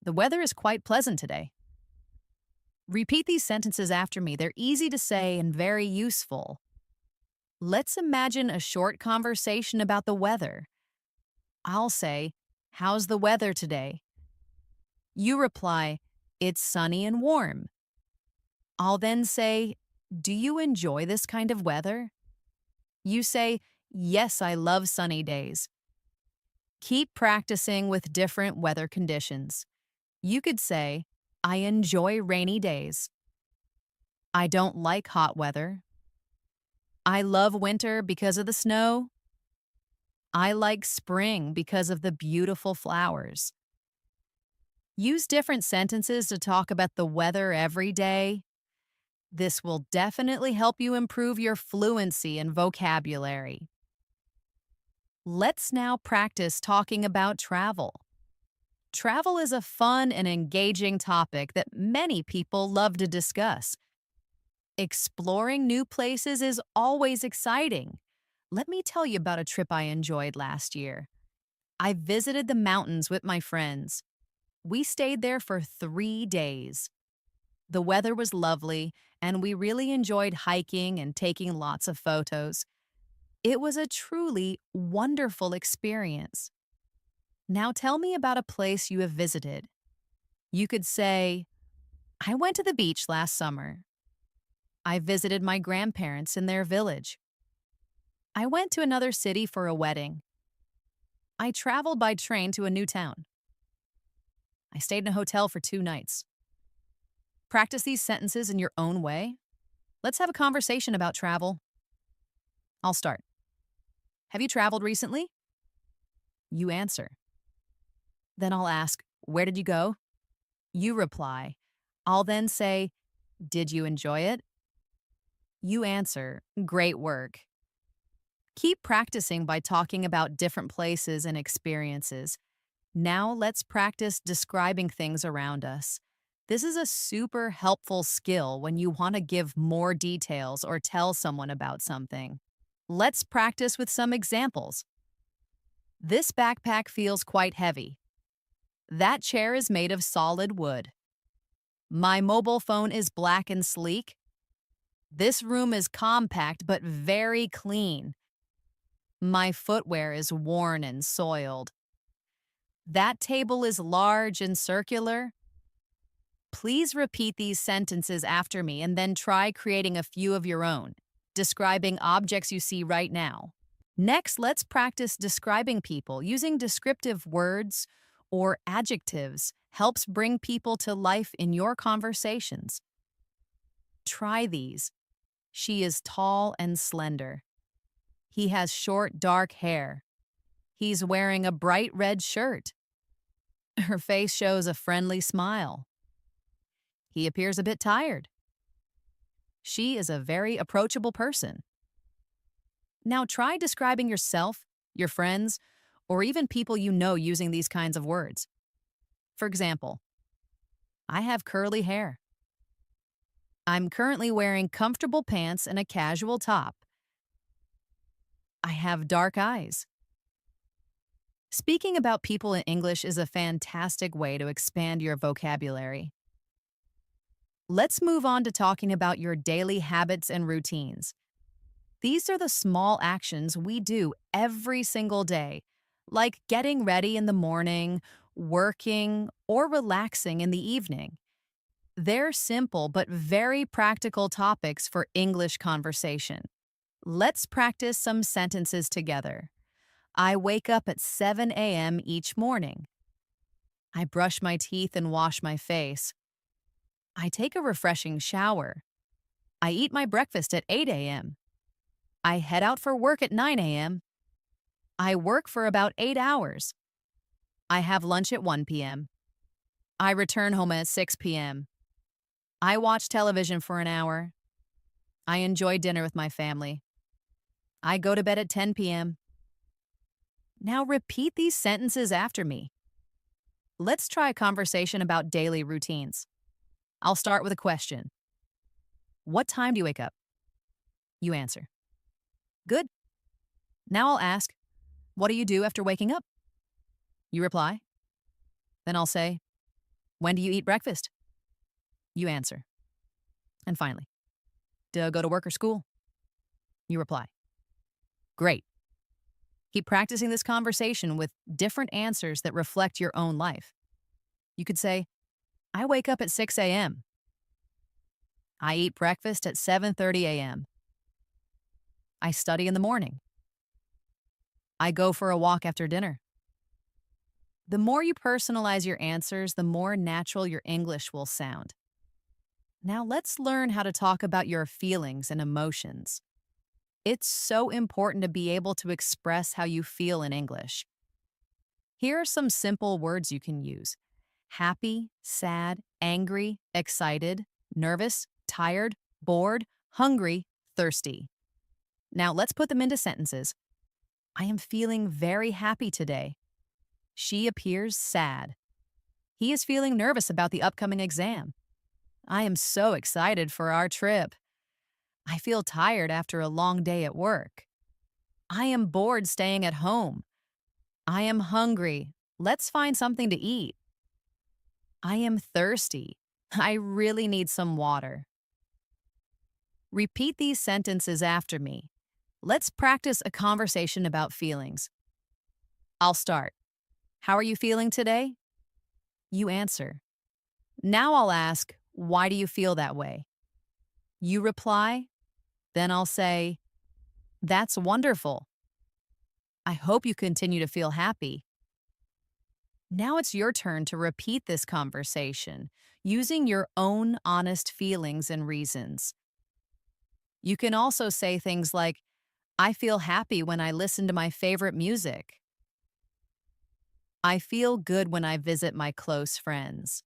The weather is quite pleasant today. Repeat these sentences after me. They're easy to say and very useful. Let's imagine a short conversation about the weather. I'll say, how's the weather today? You reply, it's sunny and warm. I'll then say, do you enjoy this kind of weather? You say, yes, I love sunny days. Keep practicing with different weather conditions. You could say, I enjoy rainy days. I don't like hot weather. I love winter because of the snow. I like spring because of the beautiful flowers. Use different sentences to talk about the weather every day. This will definitely help you improve your fluency and vocabulary. Let's now practice talking about travel. Travel is a fun and engaging topic that many people love to discuss. Exploring new places is always exciting. Let me tell you about a trip I enjoyed last year. I visited the mountains with my friends. We stayed there for 3 days. The weather was lovely, and we really enjoyed hiking and taking lots of photos. It was a truly wonderful experience. Now tell me about a place you have visited. You could say, I went to the beach last summer. I visited my grandparents in their village. I went to another city for a wedding. I traveled by train to a new town. I stayed in a hotel for 2 nights. Practice these sentences in your own way. Let's have a conversation about travel. I'll start. Have you traveled recently? You answer. Then I'll ask, where did you go? You reply. I'll then say, did you enjoy it? You answer, great work. Keep practicing by talking about different places and experiences. Now let's practice describing things around us. This is a super helpful skill when you want to give more details or tell someone about something. Let's practice with some examples. This backpack feels quite heavy. That chair is made of solid wood. My mobile phone is black and sleek. This room is compact but very clean. My footwear is worn and soiled. That table is large and circular. Please repeat these sentences after me and then try creating a few of your own, describing objects you see right now. Next, let's practice describing people. Using descriptive words or adjectives helps bring people to life in your conversations. Try these. She is tall and slender. He has short, dark hair. He's wearing a bright red shirt. Her face shows a friendly smile. He appears a bit tired. She is a very approachable person. Now try describing yourself, your friends, or even people you know using these kinds of words. For example, I have curly hair. I'm currently wearing comfortable pants and a casual top. I have dark eyes. Speaking about people in English is a fantastic way to expand your vocabulary. Let's move on to talking about your daily habits and routines. These are the small actions we do every single day, like getting ready in the morning, working, or relaxing in the evening. They're simple but very practical topics for English conversation. Let's practice some sentences together. I wake up at 7 a.m. each morning. I brush my teeth and wash my face. I take a refreshing shower. I eat my breakfast at 8 a.m. I head out for work at 9 a.m. I work for about 8 hours. I have lunch at 1 p.m. I return home at 6 p.m. I watch television for an hour. I enjoy dinner with my family. I go to bed at 10 p.m. Now repeat these sentences after me. Let's try a conversation about daily routines. I'll start with a question. What time do you wake up? You answer. Good. Now I'll ask, what do you do after waking up? You reply. Then I'll say, when do you eat breakfast? You answer. And finally, do you go to work or school? You reply. Great. Keep practicing this conversation with different answers that reflect your own life. You could say, I wake up at 6 a.m. I eat breakfast at 7:30 a.m. I study in the morning. I go for a walk after dinner. The more you personalize your answers, the more natural your English will sound. Now let's learn how to talk about your feelings and emotions. It's so important to be able to express how you feel in English. Here are some simple words you can use: happy, sad, angry, excited, nervous, tired, bored, hungry, thirsty. Now let's put them into sentences. I am feeling very happy today. She appears sad. He is feeling nervous about the upcoming exam. I am so excited for our trip. I feel tired after a long day at work. I am bored staying at home. I am hungry. Let's find something to eat. I am thirsty. I really need some water. Repeat these sentences after me. Let's practice a conversation about feelings. I'll start. How are you feeling today? You answer. Now I'll ask, why do you feel that way? You reply. Then I'll say, that's wonderful. I hope you continue to feel happy. Now it's your turn to repeat this conversation using your own honest feelings and reasons. You can also say things like, I feel happy when I listen to my favorite music. I feel good when I visit my close friends.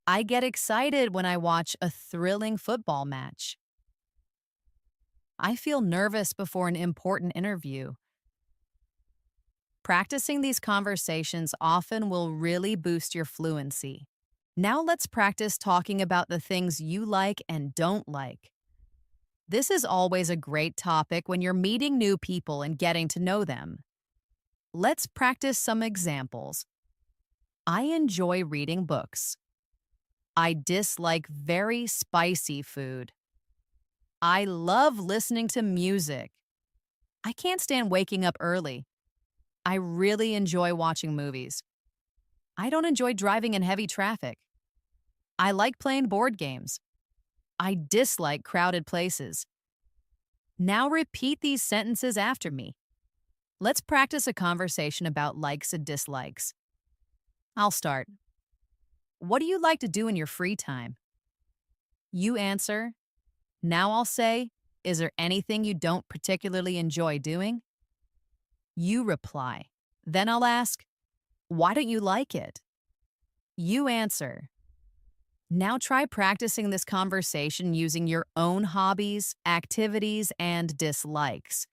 I get excited when I watch a thrilling football match. I feel nervous before an important interview. Practicing these conversations often will really boost your fluency. Now let's practice talking about the things you like and don't like. This is always a great topic when you're meeting new people and getting to know them. Let's practice some examples. I enjoy reading books. I dislike very spicy food. I love listening to music. I can't stand waking up early. I really enjoy watching movies. I don't enjoy driving in heavy traffic. I like playing board games. I dislike crowded places. Now repeat these sentences after me. Let's practice a conversation about likes and dislikes. I'll start. What do you like to do in your free time? You answer. Now I'll say, is there anything you don't particularly enjoy doing? You reply. Then I'll ask, why don't you like it? You answer. Now try practicing this conversation using your own hobbies, activities, and dislikes.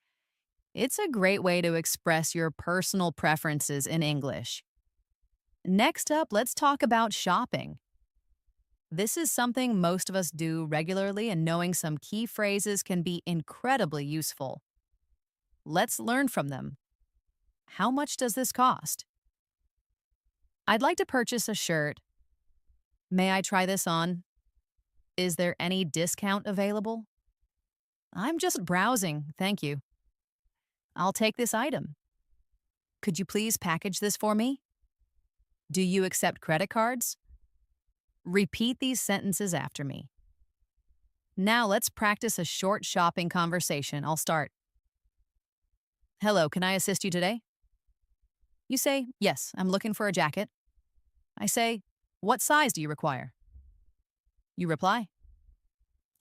It's a great way to express your personal preferences in English. Next up, let's talk about shopping. This is something most of us do regularly, and knowing some key phrases can be incredibly useful. Let's learn from them. How much does this cost? I'd like to purchase a shirt. May I try this on? Is there any discount available? I'm just browsing, thank you. I'll take this item. Could you please package this for me? Do you accept credit cards? Repeat these sentences after me. Now let's practice a short shopping conversation. I'll start. Hello, can I assist you today? You say, yes, I'm looking for a jacket. I say, what size do you require? You reply.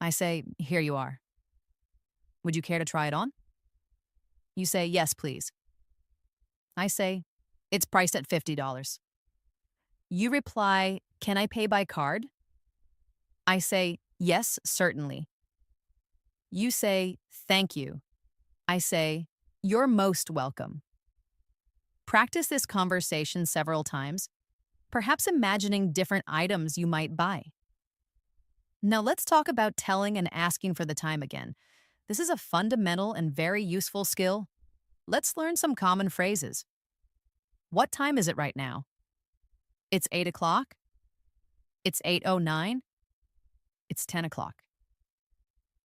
I say, here you are. Would you care to try it on? You say, yes, please. I say, it's priced at $50. You reply, can I pay by card? I say, yes, certainly. You say, thank you. I say, you're most welcome. Practice this conversation several times, perhaps imagining different items you might buy. Now let's talk about telling and asking for the time again. This is a fundamental and very useful skill. Let's learn some common phrases. What time is it right now? It's 8 o'clock. It's 8:09. It's 10 o'clock.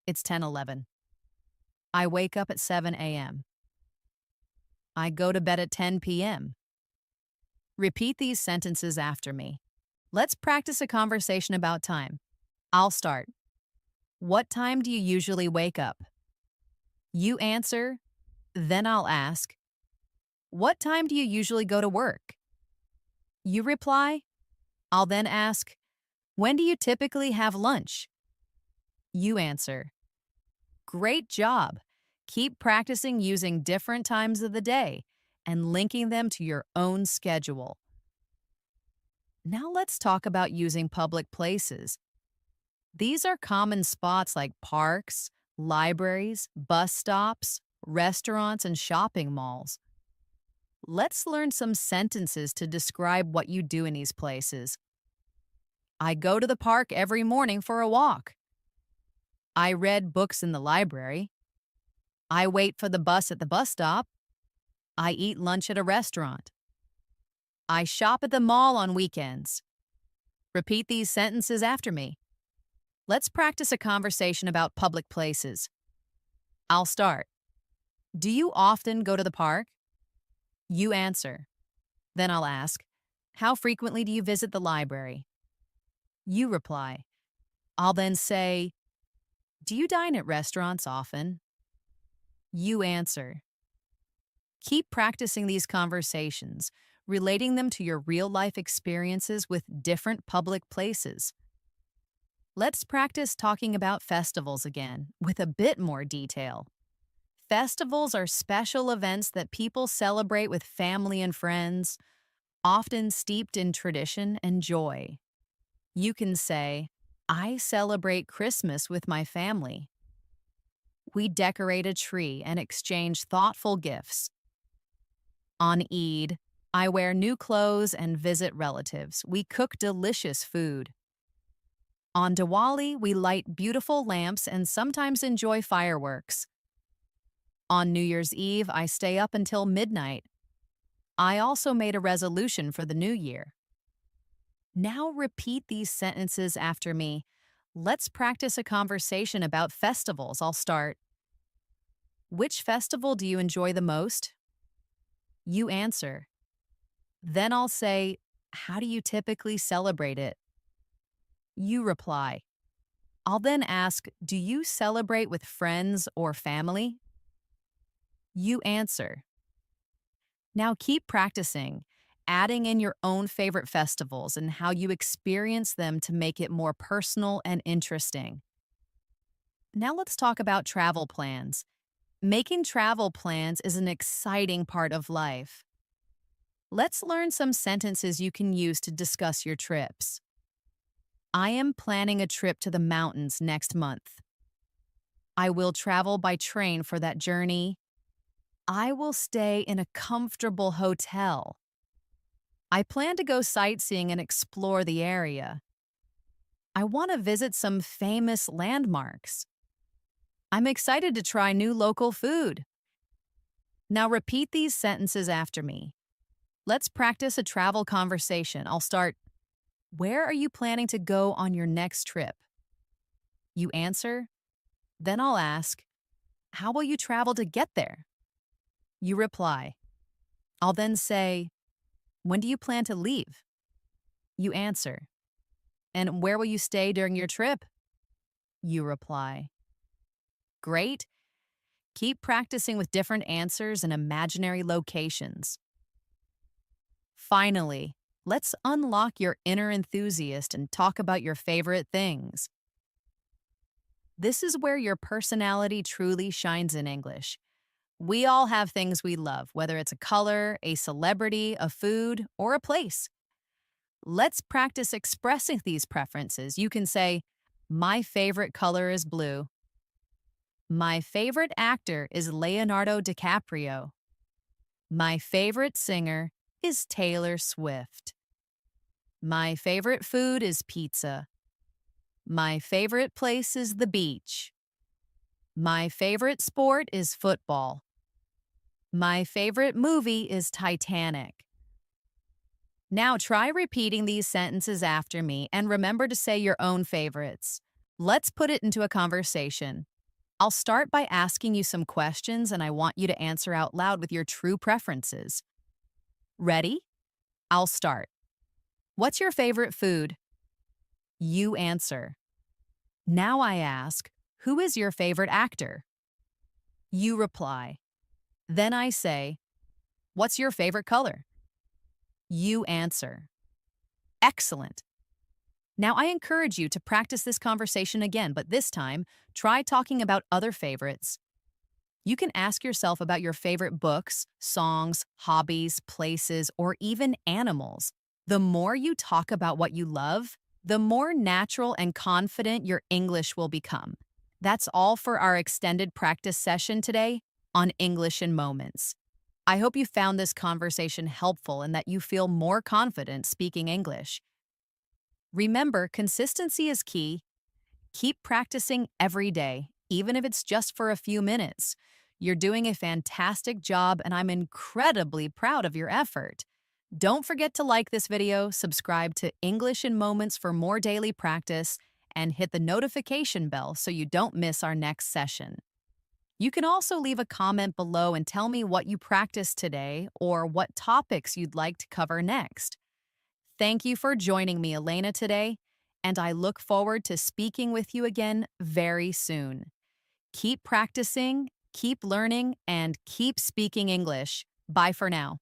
It's 10:11. I wake up at 7 a.m. I go to bed at 10 p.m. Repeat these sentences after me. Let's practice a conversation about time. I'll start. What time do you usually wake up? You answer, then I'll ask, what time do you usually go to work? You reply, I'll then ask, when do you typically have lunch? You answer, great job. Keep practicing using different times of the day and linking them to your own schedule. Now let's talk about using public places. These are common spots like parks, libraries, bus stops, restaurants, and shopping malls. Let's learn some sentences to describe what you do in these places. I go to the park every morning for a walk. I read books in the library. I wait for the bus at the bus stop. I eat lunch at a restaurant. I shop at the mall on weekends. Repeat these sentences after me. Let's practice a conversation about public places. I'll start. Do you often go to the park? You answer. Then I'll ask, how frequently do you visit the library? You reply. I'll then say, do you dine at restaurants often? You answer. Keep practicing these conversations, relating them to your real-life experiences with different public places. Let's practice talking about festivals again, with a bit more detail. Festivals are special events that people celebrate with family and friends, often steeped in tradition and joy. You can say, I celebrate Christmas with my family. We decorate a tree and exchange thoughtful gifts. On Eid, I wear new clothes and visit relatives. We cook delicious food. On Diwali, we light beautiful lamps and sometimes enjoy fireworks. On New Year's Eve, I stay up until midnight. I also made a resolution for the new year. Now repeat these sentences after me. Let's practice a conversation about festivals. I'll start. Which festival do you enjoy the most? You answer. Then I'll say, how do you typically celebrate it? You reply. I'll then ask, do you celebrate with friends or family? You answer. Now keep practicing, adding in your own favorite festivals and how you experience them to make it more personal and interesting. Now let's talk about travel plans. Making travel plans is an exciting part of life. Let's learn some sentences you can use to discuss your trips. I am planning a trip to the mountains next month. I will travel by train for that journey. I will stay in a comfortable hotel. I plan to go sightseeing and explore the area. I want to visit some famous landmarks. I'm excited to try new local food. Now repeat these sentences after me. Let's practice a travel conversation. I'll start, where are you planning to go on your next trip? You answer. Then I'll ask, how will you travel to get there? You reply. I'll then say, when do you plan to leave? You answer. And where will you stay during your trip? You reply. Great. Keep practicing with different answers and imaginary locations. Finally, let's unlock your inner enthusiast and talk about your favorite things. This is where your personality truly shines in English. We all have things we love, whether it's a color, a celebrity, a food, or a place. Let's practice expressing these preferences. You can say, my favorite color is blue. My favorite actor is Leonardo DiCaprio. My favorite singer is Taylor Swift. My favorite food is pizza. My favorite place is the beach. My favorite sport is football. My favorite movie is Titanic. Now try repeating these sentences after me and remember to say your own favorites. Let's put it into a conversation. I'll start by asking you some questions and I want you to answer out loud with your true preferences. Ready? I'll start. What's your favorite food? You answer. Now I ask, who is your favorite actor? You reply. Then I say, what's your favorite color? You answer. Excellent. Now I encourage you to practice this conversation again, but this time, try talking about other favorites. You can ask yourself about your favorite books, songs, hobbies, places, or even animals. The more you talk about what you love, the more natural and confident your English will become. That's all for our extended practice session today on English in Moments. I hope you found this conversation helpful and that you feel more confident speaking English. Remember, consistency is key. Keep practicing every day, even if it's just for a few minutes. You're doing a fantastic job, and I'm incredibly proud of your effort. Don't forget to like this video, subscribe to English in Moments for more daily practice, and hit the notification bell so you don't miss our next session. You can also leave a comment below and tell me what you practiced today or what topics you'd like to cover next. Thank you for joining me, Elena, today, and I look forward to speaking with you again very soon. Keep practicing, keep learning, and keep speaking English. Bye for now.